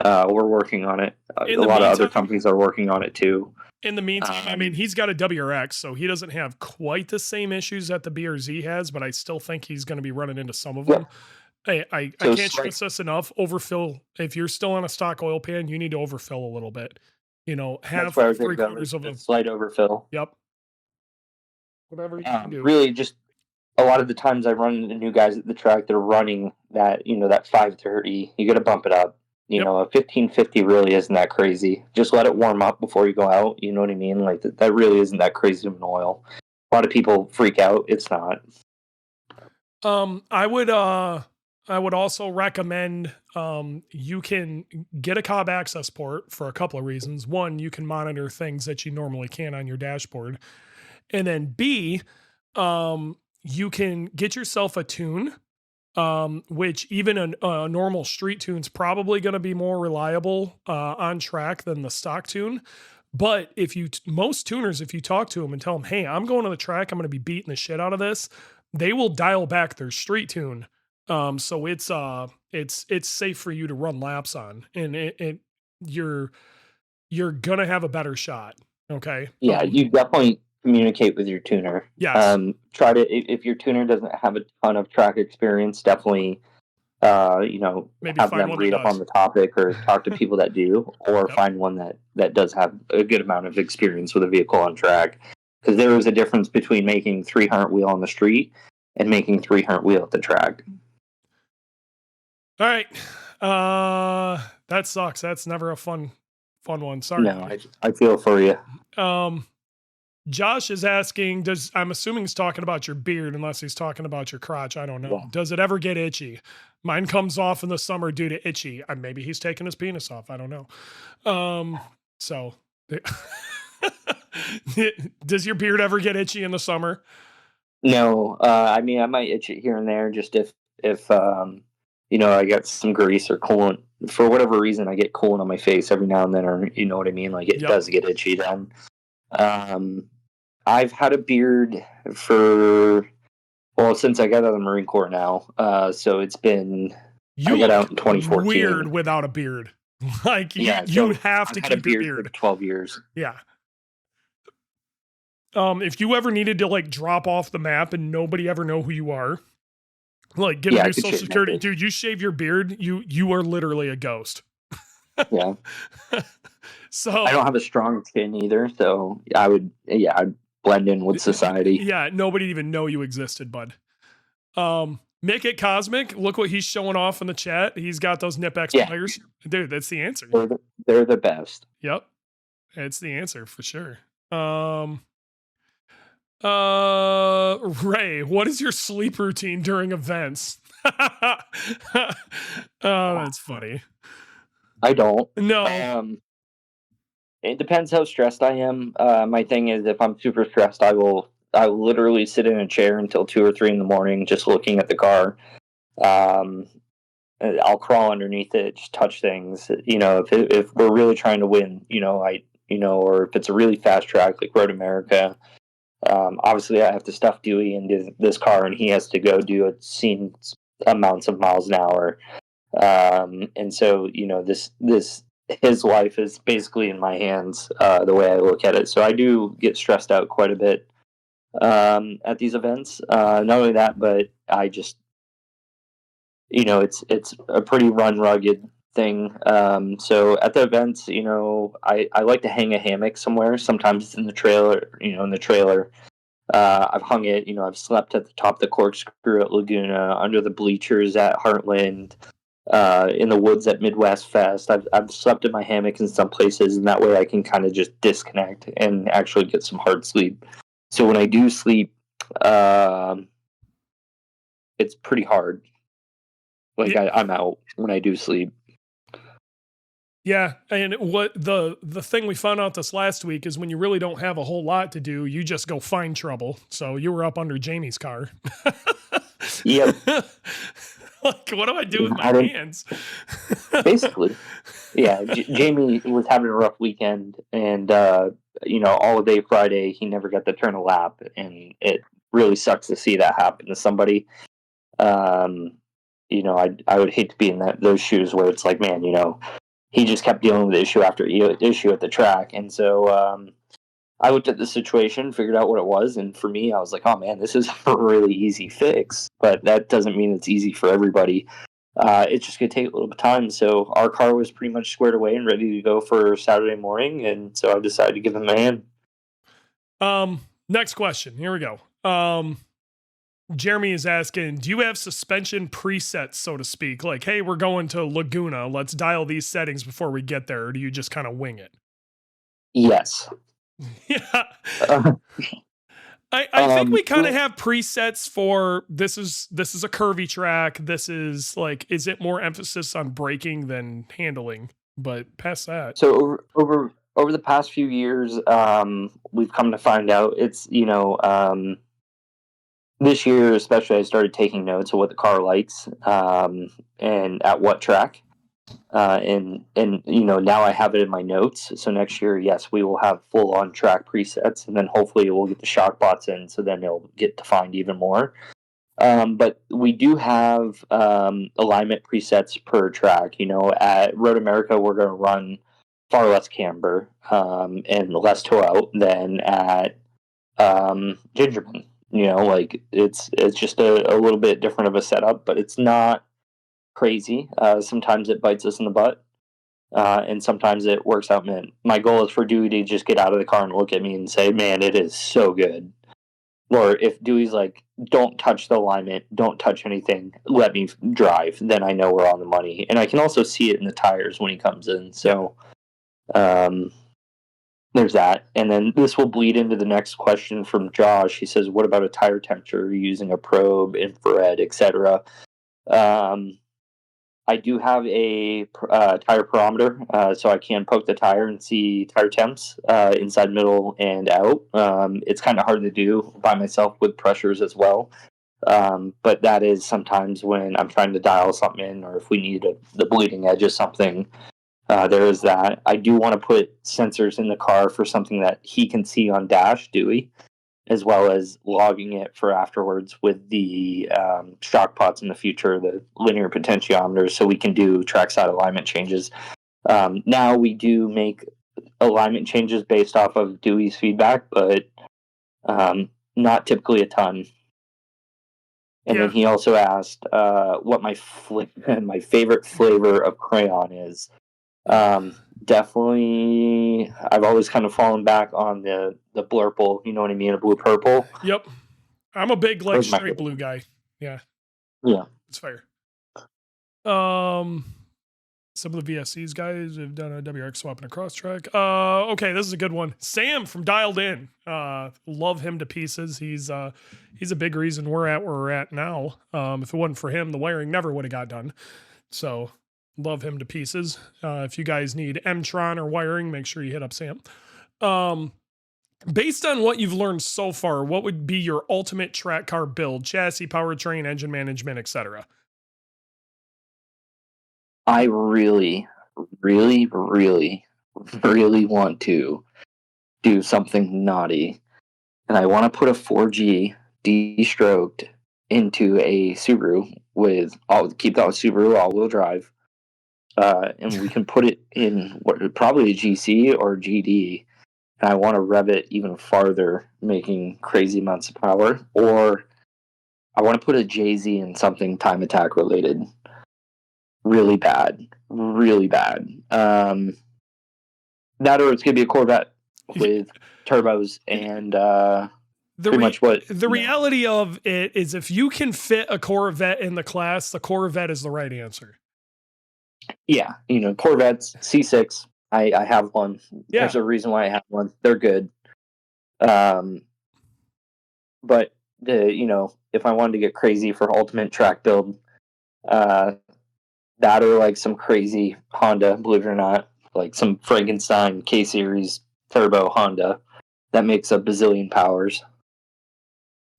We're working on it. A lot of other companies are working on it too. In the meantime, he's got a WRX, so he doesn't have quite the same issues that the BRZ has, but I still think he's going to be running into some of them. I can't stress this enough. Overfill. If you're still on a stock oil pan, you need to overfill a little bit. Have 3/4 of a slight overfill. Yep. Whatever you can do. Really, just a lot of the times I run into new guys at the track that are running that that 530. You got to bump it up. A 1550 really isn't that crazy. Just let it warm up before you go out. You know what I mean? Like that really isn't that crazy of an oil. A lot of people freak out. It's not. I would also recommend you can get a Cobb access port for a couple of reasons. One, you can monitor things that you normally can't on your dashboard. And then B, you can get yourself a tune, which even a normal street tune's probably going to be more reliable on track than the stock tune. But most tuners, if you talk to them and tell them, hey, I'm going to the track, I'm going to be beating the shit out of this, they will dial back their street tune. So it's safe for you to run laps on, and you're gonna have a better shot. Okay. Yeah, you definitely communicate with your tuner. Yes. Try to, if your tuner doesn't have a ton of track experience, definitely maybe have them read up on the topic or talk to people that do, or find one that does have a good amount of experience with a vehicle on track, because there is a difference between making 300 wheel on the street and making 300 wheel at the track. All right. That sucks. That's never a fun one. Sorry. No, I feel for you. Josh is asking, I'm assuming he's talking about your beard, unless he's talking about your crotch. I don't know. Yeah. Does it ever get itchy? Mine comes off in the summer due to itchy. Maybe he's taking his penis off. I don't know. So does your beard ever get itchy in the summer? No. I might itch it here and there, just if I got some grease or coolant. For whatever reason, I get coolant on my face every now and then, or you know what I mean? Like it does get itchy then. I've had a beard for Well, since I got out of the Marine Corps now, so it's been You I got out look in 2014. weird without a beard. Like you So have to I've had a keep your beard for beard. 12 years. Yeah. If you ever needed to like drop off the map and nobody ever know who you are, like get a Yeah, I new could social shave my security, beard. dude, you shave your beard, you are literally a ghost. Yeah. So I don't have a strong chin either, so I'd blend in with society. yeah, nobody even know you existed, bud. Make it cosmic. Look what he's showing off in the chat. He's got those Nip-X Yeah. pliers. Dude, that's the answer. They're the best. Yep. It's the answer for sure. Ray, what is your sleep routine during events? Oh, that's funny. I don't. No. It depends how stressed I am. My thing is, if I'm super stressed, I will literally sit in a chair until 2 or 3 in the morning, just looking at the car. I'll crawl underneath it, just touch things. If we're really trying to win, or if it's a really fast track like Road America. Obviously, I have to stuff Dewey into this car, and he has to go do obscene amounts of miles an hour. And so, his life is basically in my hands, the way I look at it. So I do get stressed out quite a bit at these events. Not only that, but I just, it's a pretty run rugged thing. So at the events, I like to hang a hammock somewhere. Sometimes it's in the trailer. I've hung it, I've slept at the top of the corkscrew at Laguna, under the bleachers at Heartland, in the woods at Midwest Fest. I've slept in my hammock in some places, and that way I can kind of just disconnect and actually get some hard sleep. So when I do sleep, it's pretty hard. Like I'm out when I do sleep. Yeah, and what the thing we found out this last week is when you really don't have a whole lot to do, you just go find trouble. So you were up under Jamie's car. Yep. Like, what do I do with my hands? Basically. Yeah, Jamie was having a rough weekend, and all day Friday he never got to turn a lap, and it really sucks to see that happen to somebody. I would hate to be in those shoes where it's like, man, he just kept dealing with issue after issue at the track. And so I looked at the situation, figured out what it was. And for me, I was like, oh man, this is a really easy fix. But that doesn't mean it's easy for everybody. It's just going to take a little bit of time. So our car was pretty much squared away and ready to go for Saturday morning. And so I decided to give him a hand. Next question. Here we go. Jeremy is asking, do you have suspension presets, so to speak? Like, hey, we're going to Laguna. Let's dial these settings before we get there. Or do you just kind of wing it? Yes. Yeah. I think we kind of have presets for this is a curvy track. This is like, is it more emphasis on braking than handling? But past that. So over the past few years, we've come to find out it's, this year especially, I started taking notes of what the car likes, and at what track. And now I have it in my notes. So next year, yes, we will have full on track presets, and then hopefully we'll get the shock bots in, so then it'll get defined even more. But we do have alignment presets per track. At Road America, we're going to run far less camber and less toe out than at Gingerman. It's just a little bit different of a setup, but it's not crazy. Sometimes it bites us in the butt, and sometimes it works out. Man, my goal is for Dewey to just get out of the car and look at me and say, man, it is so good. Or if Dewey's like, don't touch the alignment, don't touch anything, let me drive, then I know we're on the money. And I can also see it in the tires when he comes in. So there's that. And then this will bleed into the next question from Josh. He says, what about a tire temperature using a probe, infrared, etc.? I do have a tire perometer, so I can poke the tire and see tire temps inside, middle, and out. It's kind of hard to do by myself with pressures as well. But that is sometimes when I'm trying to dial something in, or if we need the bleeding edge of something. There is that. I do want to put sensors in the car for something that he can see on dash, Dewey. as well as logging it for afterwards with the shock pots in the future, the linear potentiometers, so we can do trackside alignment changes. Now we do make alignment changes based off of Dewey's feedback, but not typically a ton. And then he also asked what my my favorite flavor of crayon is. Definitely, I've always kind of fallen back on the blurple. You know what I mean? A blue purple. Yep. I'm a big like Those are my straight blue guy. Yeah. Yeah. It's fair. Some of the VSCs guys have done a WRX swap and a cross track. Okay, this is a good one. Sam from Dialed In. Love him to pieces. He's a big reason we're at where we're at now. If it wasn't for him, the wiring never would have got done. So love him to pieces. If you guys need M-Tron or wiring, make sure you hit up Sam. Based on what you've learned so far, what would be your ultimate track car build? Chassis, powertrain, engine management, etc. I really, really, really, really want to do something naughty, and I want to put a 4G de-stroked into a Subaru keep that with Subaru all-wheel drive, and we can put it in probably a GC or GD, and I want to rev it even farther, making crazy amounts of power, or I want to put a JZ in something time attack related. Really bad. That or it's gonna be a Corvette with turbos and pretty much what the reality of it is. If you can fit a Corvette in the class, the Corvette is the right answer. Yeah, Corvettes C6. I have one. Yeah. There's a reason why I have one. They're good. But if I wanted to get crazy for ultimate track build, that or like some crazy Honda, believe it or not, like some Frankenstein K-Series turbo Honda that makes a bazillion powers.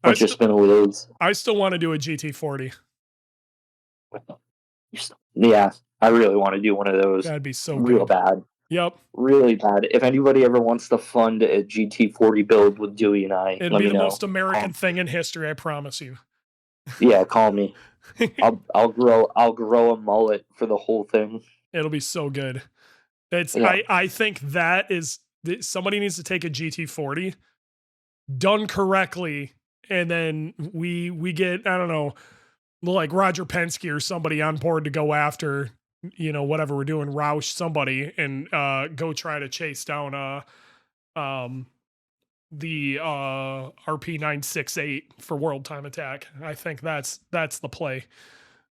Bunch of spinning wheels. I still want to do a GT40. Yeah, I really want to do one of those. That'd be so real good. Bad. Yep. Really bad. If anybody ever wants to fund a GT40 build with Dewey and I, it'd be the most American thing in history, I promise you. Yeah, call me. I'll grow a mullet for the whole thing. It'll be so good. I think that somebody needs to take a GT40 done correctly, and then we get, I don't know, like Roger Penske or somebody on board to go after, whatever we're doing, Roush somebody, and go try to chase down the RP968 for World Time Attack. I think that's the play.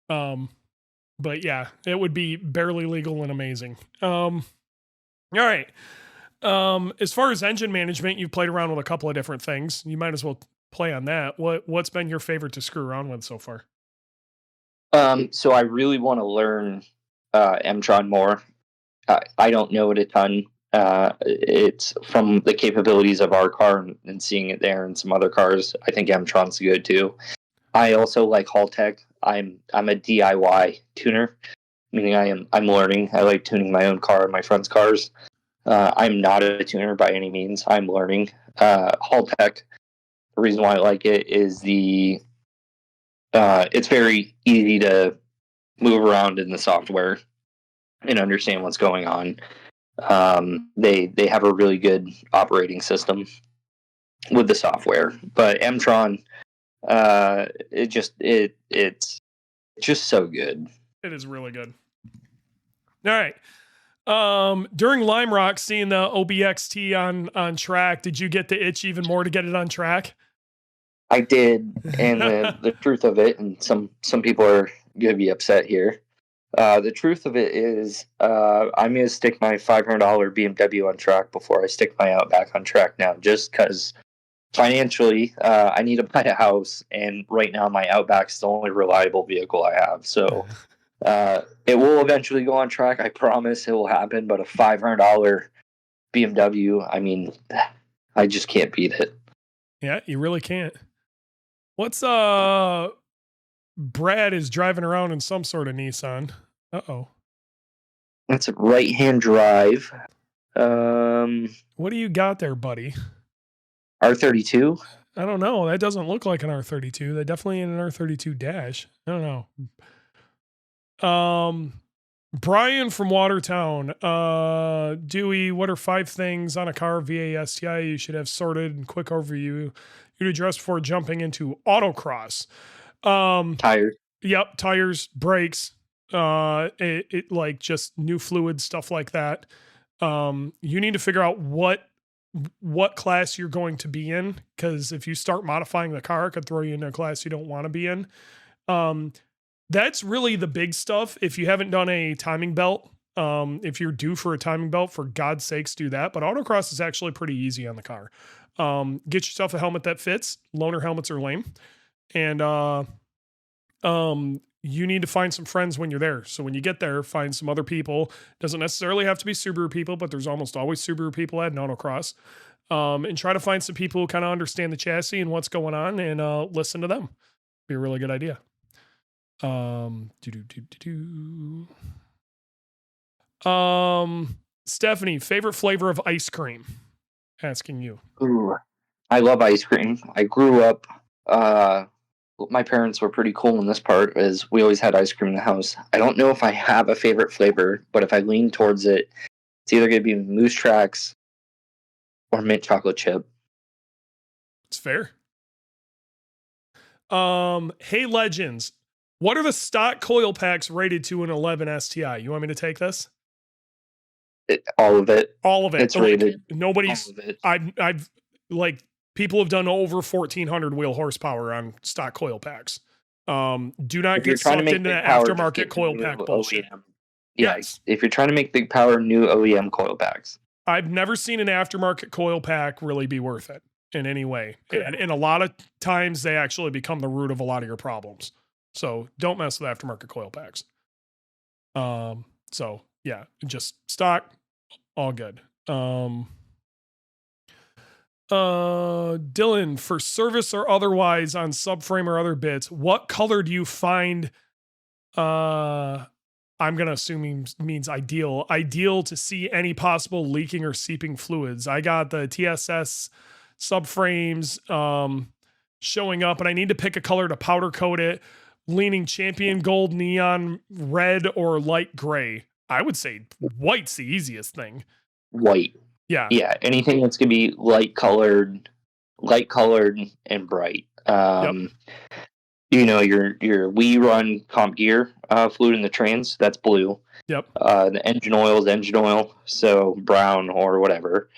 But yeah, it would be barely legal and amazing. All right. As far as engine management, you've played around with a couple of different things. You might as well play on that. What's been your favorite to screw around with so far? So I really want to learn M-Tron more. I don't know it a ton. It's from the capabilities of our car and seeing it there and some other cars. I think M-Tron's good too. I also like Haltech. I'm a DIY tuner, meaning I'm learning. I like tuning my own car and my friends' cars. I'm not a tuner by any means. I'm learning. Haltech, the reason why I like it is it's very easy to move around in the software and understand what's going on. They have a really good operating system with the software, but M-Tron, it's just so good. It is really good. All right. During Lime Rock, seeing the OBXT on track, did you get the itch even more to get it on track? I did, and the truth of it, and some people are gonna be upset here. The truth of it is, I'm gonna stick my $500 BMW on track before I stick my Outback on track now, just because financially, I need to buy a house, and right now my Outback's the only reliable vehicle I have. So it will eventually go on track. I promise it will happen. But a $500 BMW, I mean, I just can't beat it. Yeah, you really can't. What's Brad is driving around in some sort of Nissan. Uh-oh. That's a right-hand drive. What do you got there, buddy? R32. I don't know. That doesn't look like an R32. They definitely in an R32 dash. I don't know. Brian from Watertown. Dewey, what are 5 things on a car via STI you should have sorted and quick overview you'd address before jumping into autocross? Tires. Yep, tires, brakes, it like just new fluid, stuff like that. You need to figure out what class you're going to be in, because if you start modifying the car, it could throw you in a class you don't want to be in. That's really the big stuff. If you haven't done a timing belt, if you're due for a timing belt, for God's sakes, do that. But autocross is actually pretty easy on the car. Get yourself a helmet that fits. Loaner helmets are lame. And you need to find some friends when you're there. So when you get there, find some other people. Doesn't necessarily have to be Subaru people, but there's almost always Subaru people at an autocross. And try to find some people who kind of understand the chassis and what's going on, and listen to them. Be a really good idea. Stephanie, favorite flavor of ice cream? Asking you. Ooh, I love ice cream. I grew up, my parents were pretty cool in this part, as we always had ice cream in the house. I don't know if I have a favorite flavor, but if I lean towards it, it's either going to be Moose Tracks or mint chocolate chip. It's fair. Hey Legends, what are the stock coil packs rated to an 11 STI? You want me to take this? All of it. All of it. It's rated. Nobody's. All of it. I've like, people have done over 1,400 wheel horsepower on stock coil packs. Do not get sucked into that aftermarket coil pack bullshit. Yes. If you're trying to make big power, new OEM coil packs. I've never seen an aftermarket coil pack really be worth it in any way. And a lot of times they actually become the root of a lot of your problems. So don't mess with aftermarket coil packs. So yeah, just stock, all good. Dylan, for service or otherwise on subframe or other bits, what color do you find, I'm going to assume means ideal to see any possible leaking or seeping fluids? I got the TSS subframes showing up, and I need to pick a color to powder coat it, leaning champion gold, neon red, or light gray. I would say white's the easiest thing. White. Yeah. Yeah. Anything that's gonna be light colored and bright. You know, your We Run comp gear fluid in the trans, that's blue. Yep. The engine oil is engine oil, so brown or whatever.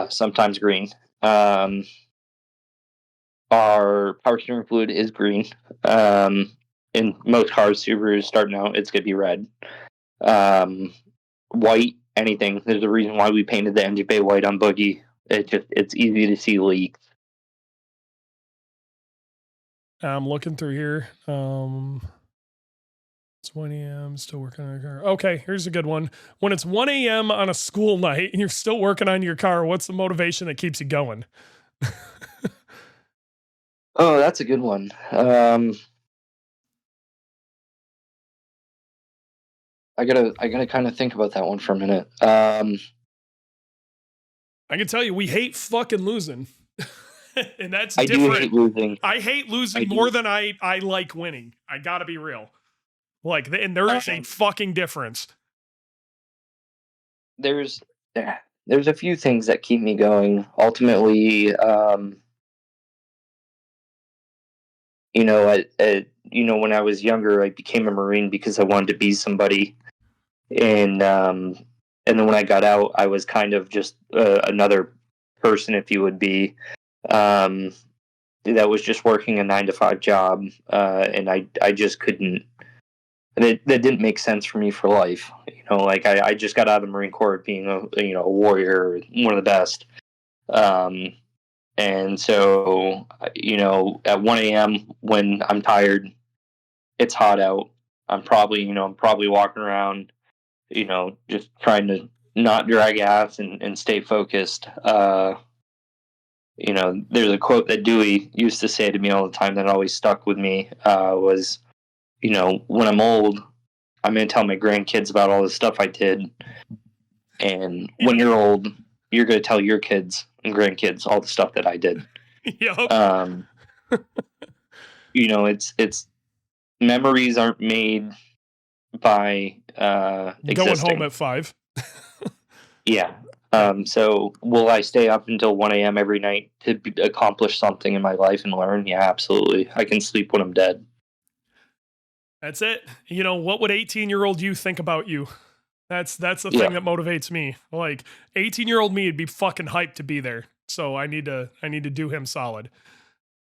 Sometimes green. Our power steering fluid is green. In most cars, Subaru starting out, it's gonna be red. White, anything. There's a reason why we painted the engine bay white on Boogie. It's easy to see leaks. I'm looking through here. It's 1 a.m. Still working on your car. Okay, here's a good one. When it's 1 a.m. on a school night and you're still working on your car, what's the motivation that keeps you going? Oh, that's a good one. I gotta kind of think about that one for a minute. I can tell you, we hate fucking losing. And that's different. Do hate losing. I hate losing more than I like winning. I gotta be real. Like, and there's a fucking difference. There's a few things that keep me going. Ultimately, when I was younger, I became a Marine because I wanted to be somebody, and then when I got out, I was kind of just another person, if you would be, that was just working a 9-to-5 job, and I just couldn't. That didn't make sense for me for life. Like I just got out of the Marine Corps being a warrior, one of the best. And so, at 1 a.m. when I'm tired, it's hot out. I'm probably walking around, just trying to not drag ass and stay focused. There's a quote that Dewey used to say to me all the time that always stuck with me, was, when I'm old, I'm going to tell my grandkids about all the stuff I did. And when you're old, you're going to tell your kids and grandkids all the stuff that I did. Yep. You know, it's memories aren't made by Going existing. home at 5. Yeah. So will I stay up until 1 a.m. every night to accomplish something in my life and learn? Yeah, absolutely. I can sleep when I'm dead. That's it. You know, what would 18-year-old you think about you? That's the Yeah. thing that motivates me. Like 18-year-old me would be fucking hyped to be there. So I need to do him solid.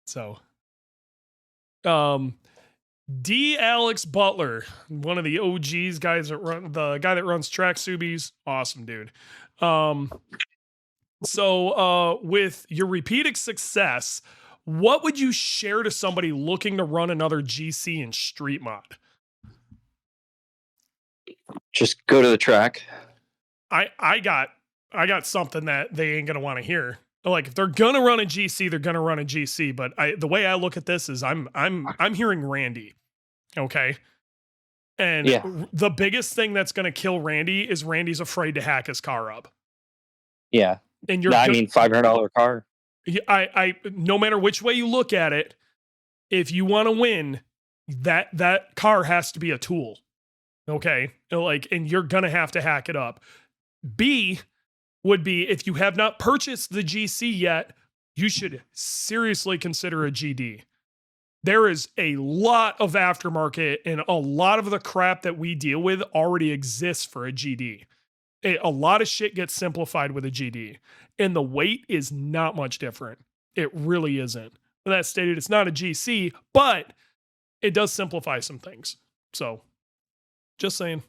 So D. Alex Butler, one of the OGs, the guy that runs Track Subies, awesome dude. So with your repeated success, what would you share to somebody looking to run another GC in Street Mod? Just go to the track. I got something that they ain't gonna want to hear. Like if they're gonna run a GC, they're gonna run a GC. But the way I look at this is I'm hearing Randy. Okay. And the biggest thing that's gonna kill Randy is Randy's afraid to hack his car up. Yeah. And you're $500 car. I no matter which way you look at it, if you want to win, that car has to be a tool. Okay. Like, and you're gonna have to hack it up. B would be if you have not purchased the GC yet, you should seriously consider a GD. There is a lot of aftermarket and a lot of the crap that we deal with already exists for a GD. A lot of shit gets simplified with a GD, and the weight is not much different. It really isn't. With that stated, it's not a GC, but it does simplify some things. So, just saying.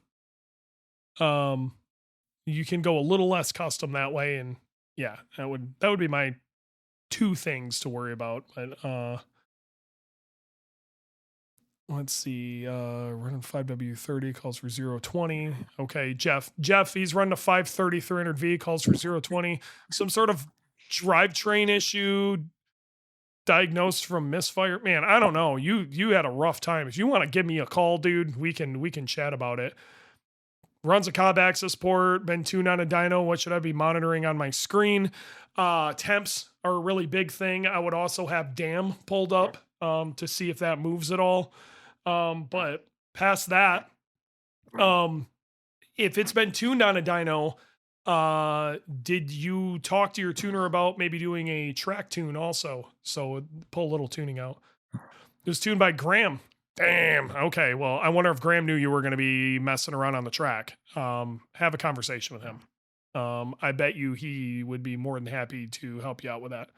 You can go a little less custom that way, and yeah, that would be my 2 things to worry about. But let's see. Running 5W30 calls for 020. Okay, Jeff, he's running a 530 300V, calls for 020. Some sort of drivetrain issue diagnosed from misfire. Man, I don't know. You had a rough time. If you want to give me a call, dude, we can chat about it. Runs a cob access port, been tuned on a dyno. What should I be monitoring on my screen? Temps are a really big thing. I would also have DAM pulled up to see if that moves at all. But past that, if it's been tuned on a dyno, did you talk to your tuner about maybe doing a track tune also? So pull a little tuning out. It was tuned by Graham. Damn. Okay. Well, I wonder if Graham knew you were going to be messing around on the track. Have a conversation with him. I bet you he would be more than happy to help you out with that.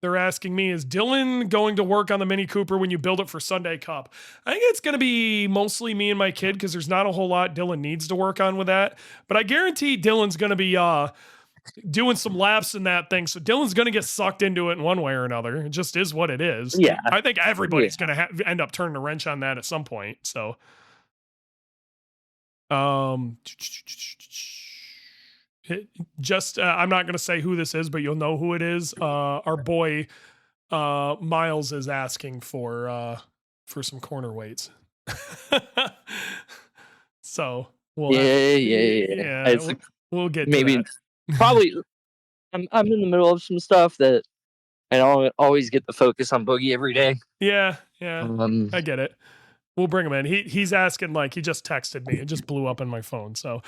They're asking me, is Dylan going to work on the Mini Cooper when you build it for Sunday Cup? I think it's going to be mostly me and my kid because there's not a whole lot Dylan needs to work on with that. But I guarantee Dylan's going to be doing some laps in that thing. So Dylan's going to get sucked into it in one way or another. It just is what it is. Yeah. I think everybody's going to end up turning a wrench on that at some point. So, I'm not going to say who this is, but you'll know who it is. Our boy, Miles is asking for some corner weights. So we'll we'll get maybe to that. Probably I'm in the middle of some stuff that I don't always get the focus on Boogie every day. Yeah. I get it. We'll bring him in. He's asking, like, he just texted me. It just blew up on my phone. So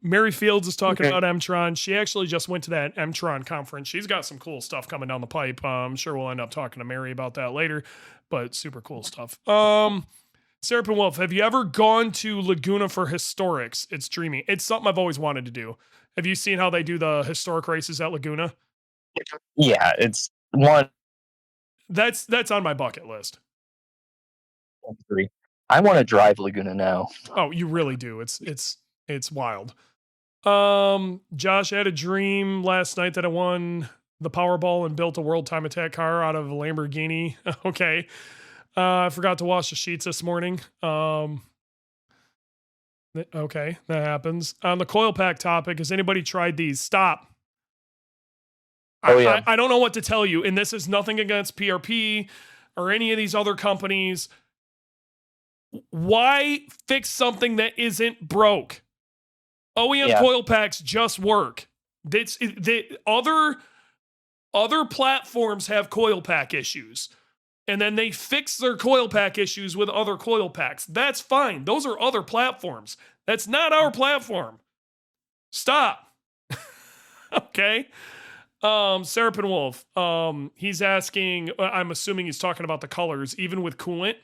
Mary Fields is talking about Mtron. She actually just went to that Mtron conference. She's got some cool stuff coming down the pipe. I'm sure we'll end up talking to Mary about that later, but super cool stuff. Serapin Wolf, have you ever gone to Laguna for historics? It's dreamy. It's something I've always wanted to do. Have you seen how they do the historic races at Laguna? Yeah, it's one. That's on my bucket list. I want to drive Laguna now. Oh, you really do. It's wild. Josh, I had a dream last night that I won the Powerball and built a World Time Attack car out of a Lamborghini. Okay. I forgot to wash the sheets this morning. Okay, that happens. On the coil pack topic, has anybody tried these? Stop. I don't know what to tell you, and this is nothing against PRP or any of these other companies. Why fix something that isn't broke? OEM coil packs just work. Other platforms have coil pack issues, and then they fix their coil pack issues with other coil packs. That's fine. Those are other platforms. That's not our platform. Stop. Okay. Serapin Wolf. He's asking. I'm assuming he's talking about the colors, even with coolant.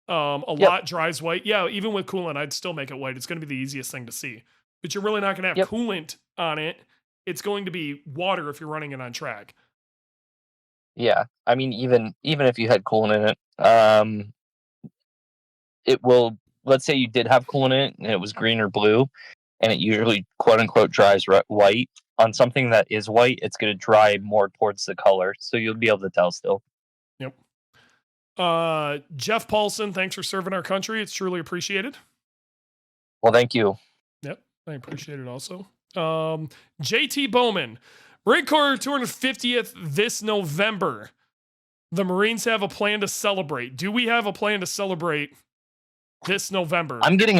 Lot dries white. Yeah, even with coolant, I'd still make it white. It's going to be the easiest thing to see. But you're really not going to have coolant on it. It's going to be water if you're running it on track. Yeah, I mean, even if you had coolant in it, it will. Let's say you did have coolant in it, and it was green or blue, and it usually quote unquote dries white. On something that is white, it's going to dry more towards the color, so you'll be able to tell still. Yep. Jeff Paulson, thanks for serving our country. It's truly appreciated. Well, thank you. Yep, I appreciate it also. JT Bowman, Marine Corps 250th this November. The Marines have a plan to celebrate. Do we have a plan to celebrate this November? I'm gonna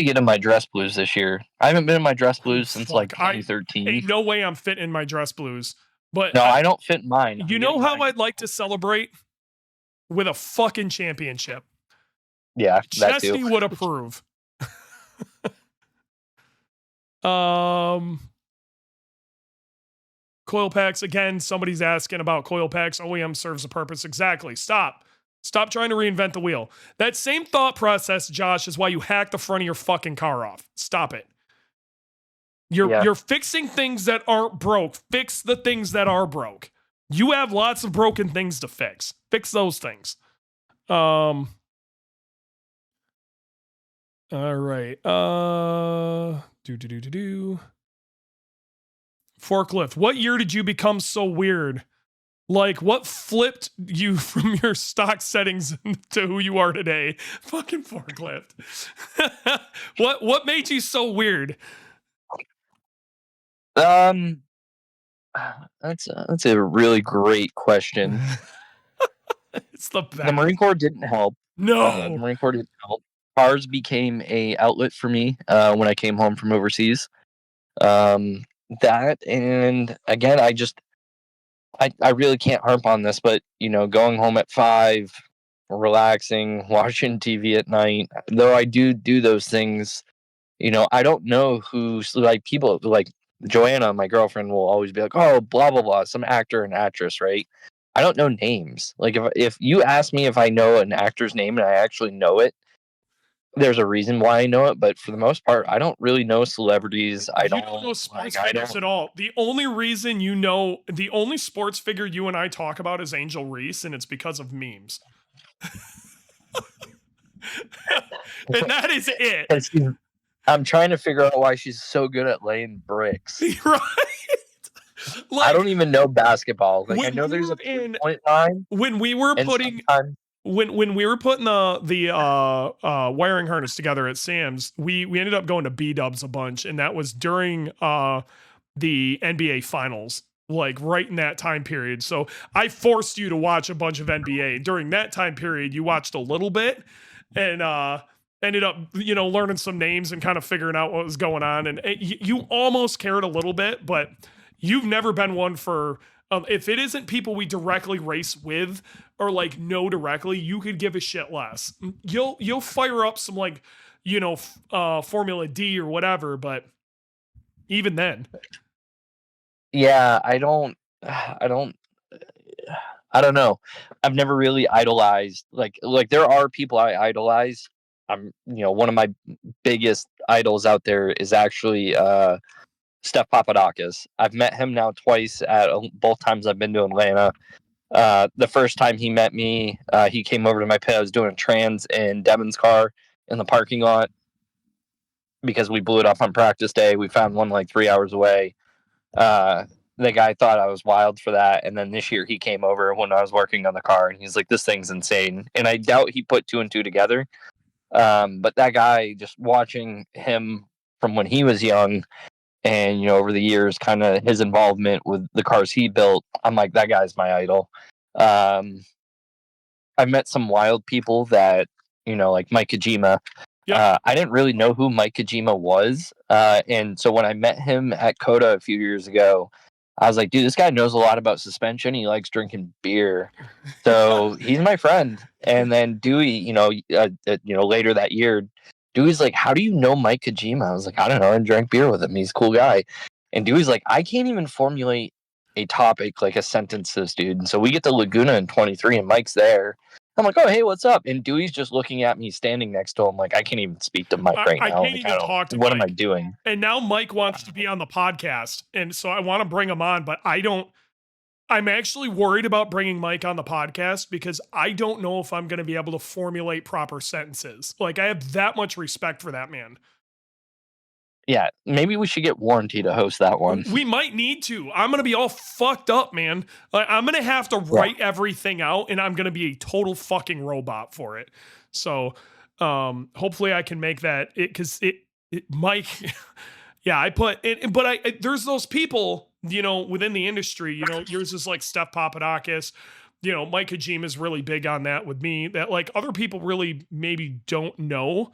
get in my dress blues this year. I haven't been in my dress blues since like 2013. Ain't no way I'm fitting in my dress blues. But no, I don't fit mine. You know how I'd like to celebrate? With a fucking championship. Yeah, that Chesney too. would approve. Coil packs, again, somebody's asking about coil packs. OEM serves a purpose. Exactly. Stop trying to reinvent the wheel. That same thought process, Josh, is why you hack the front of your fucking car off. Stop it. You're fixing things that aren't broke. Fix the things that are broke. You have lots of broken things to fix. Fix those things. All right. Forklift. What year did you become so weird? Like, what flipped you from your stock settings to who you are today? Fucking forklift. What made you so weird? That's a really great question. It's the best. The Marine Corps didn't help. No, the Marine Corps didn't help. Cars became a outlet for me when I came home from overseas. That, and again, I really can't harp on this, but going home at 5, relaxing, watching TV at night. Though I do those things, I don't know who's like people like. Joanna, my girlfriend, will always be like, "Oh, blah blah blah," some actor and actress, right? I don't know names. Like if you ask me if I know an actor's name and I actually know it, there's a reason why I know it. But for the most part, I don't really know celebrities. You don't know sports figures at all. The only reason the only sports figure you and I talk about is Angel Reese, and it's because of memes. And that is it. I'm trying to figure out why she's so good at laying bricks. Right? I don't even know basketball. Like I know there's a 3-point line. When we were putting the wiring harness together at Sam's, we ended up going to B-dubs a bunch, and that was during the NBA finals, like right in that time period. So I forced you to watch a bunch of NBA. During that time period, you watched a little bit, and ended up, learning some names and kind of figuring out what was going on. And you almost cared a little bit, but you've never been one for, if it isn't people we directly race with or like know directly, you could give a shit less. You'll fire up some like, Formula D or whatever, but even then. Yeah, I don't know. I've never really idolized like there are people I idolize. One of my biggest idols out there is actually Steph Papadakis. I've met him now twice at both times I've been to Atlanta. The first time he met me, he came over to my pit. I was doing a trans in Devin's car in the parking lot because we blew it up on practice day. We found one like 3 hours away. The guy thought I was wild for that. And then this year he came over when I was working on the car and he's like, this thing's insane. And I doubt he put 2 and 2 together. But that guy, just watching him from when he was young and, over the years, kind of his involvement with the cars he built, I'm like, that guy's my idol. I've met some wild people that, like Mike Kojima. I didn't really know who Mike Kojima was. And so when I met him at Coda a few years ago, I was like, dude, this guy knows a lot about suspension. He likes drinking beer. So he's my friend. And then Dewey, later that year, Dewey's like, how do you know Mike Kojima? I was like, I don't know. I drank beer with him. He's a cool guy. And Dewey's like, I can't even formulate a topic, like a sentence to this dude. And so we get to Laguna in 23 and Mike's there. I'm like, oh, hey, what's up? And Dewey's just looking at me standing next to him like, I can't even speak to Mike right now. I can't even talk to What Mike. am I doing? And now Mike wants to be on the podcast. And so I want to bring him on, but I'm actually worried about bringing Mike on the podcast because I don't know if I'm going to be able to formulate proper sentences. Like, I have that much respect for that man. Yeah, maybe we should get Warranty to host that one. We might need to. I'm going to be all fucked up, man. I'm going to have to write everything out, and I'm going to be a total fucking robot for it. So hopefully I can make that it because Mike, yeah, I put it, but there's those people, within the industry, yours is like Steph Papadakis. Mike Kojima is really big on that with me, that like other people really maybe don't know,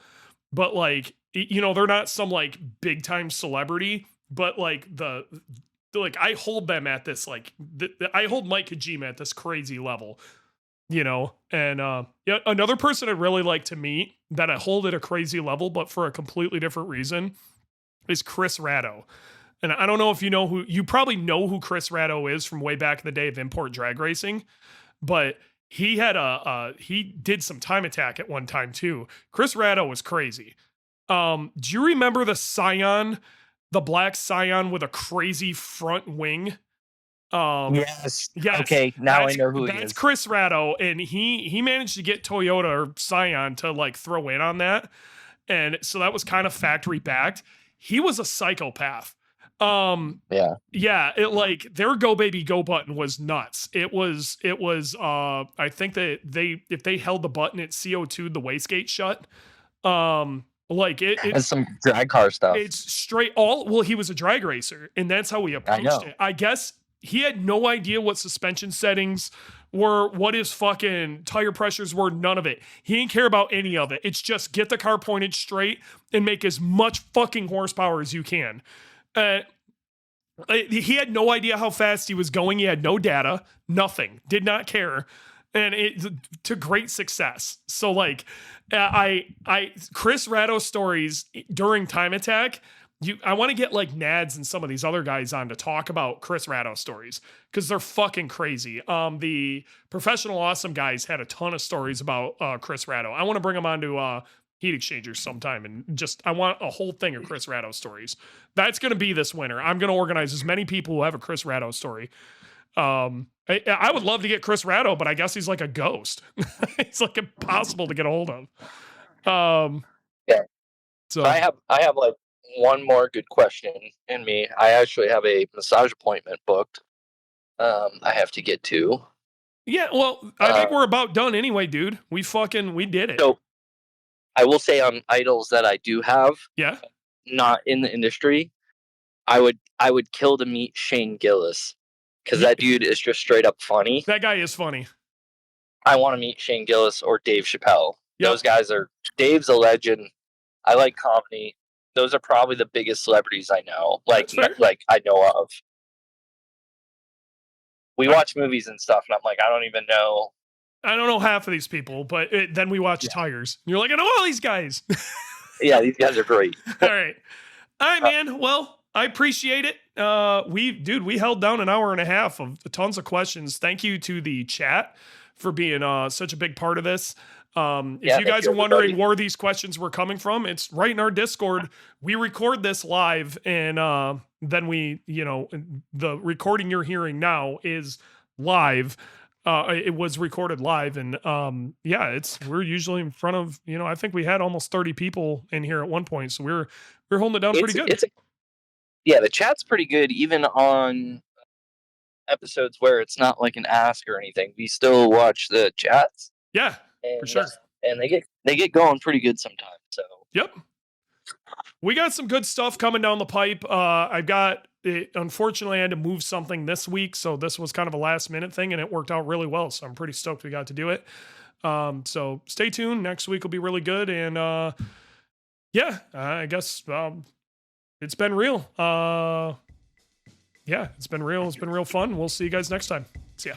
but like, they're not some like big time celebrity, but like I hold them at this, like I hold Mike Kojima at this crazy level, and another person I'd really like to meet that I hold at a crazy level, but for a completely different reason, is Chris Ratto. And I don't know if you probably know who Chris Ratto is from way back in the day of import drag racing, but he had he did some Time Attack at one time too. Chris Ratto was crazy. Do you remember the black Scion with a crazy front wing? Yes. Yes. Okay, now I know who he is. That's Chris Ratto, and he managed to get Toyota or Scion to like throw in on that, and so that was kind of factory backed. He was a psychopath. Yeah, it like their Go Baby Go button was nuts. It was I think that if they held the button, it CO2'd the wastegate shut. Like it's some drag car stuff. It's straight he was a drag racer, and that's how we approached it. I guess he had no idea what suspension settings were, what his fucking tire pressures were, none of it. He didn't care about any of it. It's just get the car pointed straight and make as much fucking horsepower as you can. He had no idea how fast he was going. He had no data, nothing, did not care. And to great success. So like, Chris Ratto stories during Time Attack, I want to get like Nads and some of these other guys on to talk about Chris Ratto stories because they're fucking crazy. The Professional Awesome guys had a ton of stories about Chris Ratto. I want to bring them on to Heat Exchangers sometime, and I want a whole thing of Chris Ratto stories. That's going to be this winter. I'm going to organize as many people who have a Chris Ratto story. I would love to get Chris Ratto, but I guess he's like a ghost. It's like impossible to get a hold of. Yeah. So I have like one more good question in me. I actually have a massage appointment booked. I have to get to. Yeah, well, I think we're about done anyway, dude. We did it. So I will say on idols that I do have, not in the industry, I would kill to meet Shane Gillis. Because that dude is just straight up funny. That guy is funny. I want to meet Shane Gillis or Dave Chappelle. Yep. Those guys Dave's a legend. I like comedy. Those are probably the biggest celebrities I know. Like I know of. We watch movies and stuff, and I'm like, I don't even know. I don't know half of these people, but then we watch Tires. You're like, I know all these guys. Yeah, these guys are great. All right, man. Well, I appreciate it. We held down an hour and a half of tons of questions. Thank you to the chat for being such a big part of this. If you guys are wondering where these questions were coming from, it's right in our Discord. We record this live, and then the recording you're hearing now is live. It was recorded live, and we're usually in front of, I think we had almost 30 people in here at one point, so we're holding it down pretty good. Yeah, the chat's pretty good, even on episodes where it's not like an ask or anything. We still watch the chats. Yeah, for sure. And they get going pretty good sometimes. So yep, we got some good stuff coming down the pipe. Unfortunately, I had to move something this week, so this was kind of a last minute thing, and it worked out really well. So I'm pretty stoked we got to do it. So stay tuned. Next week will be really good, and yeah, I guess it's been real. Yeah, it's been real. It's been real fun. We'll see you guys next time. See ya.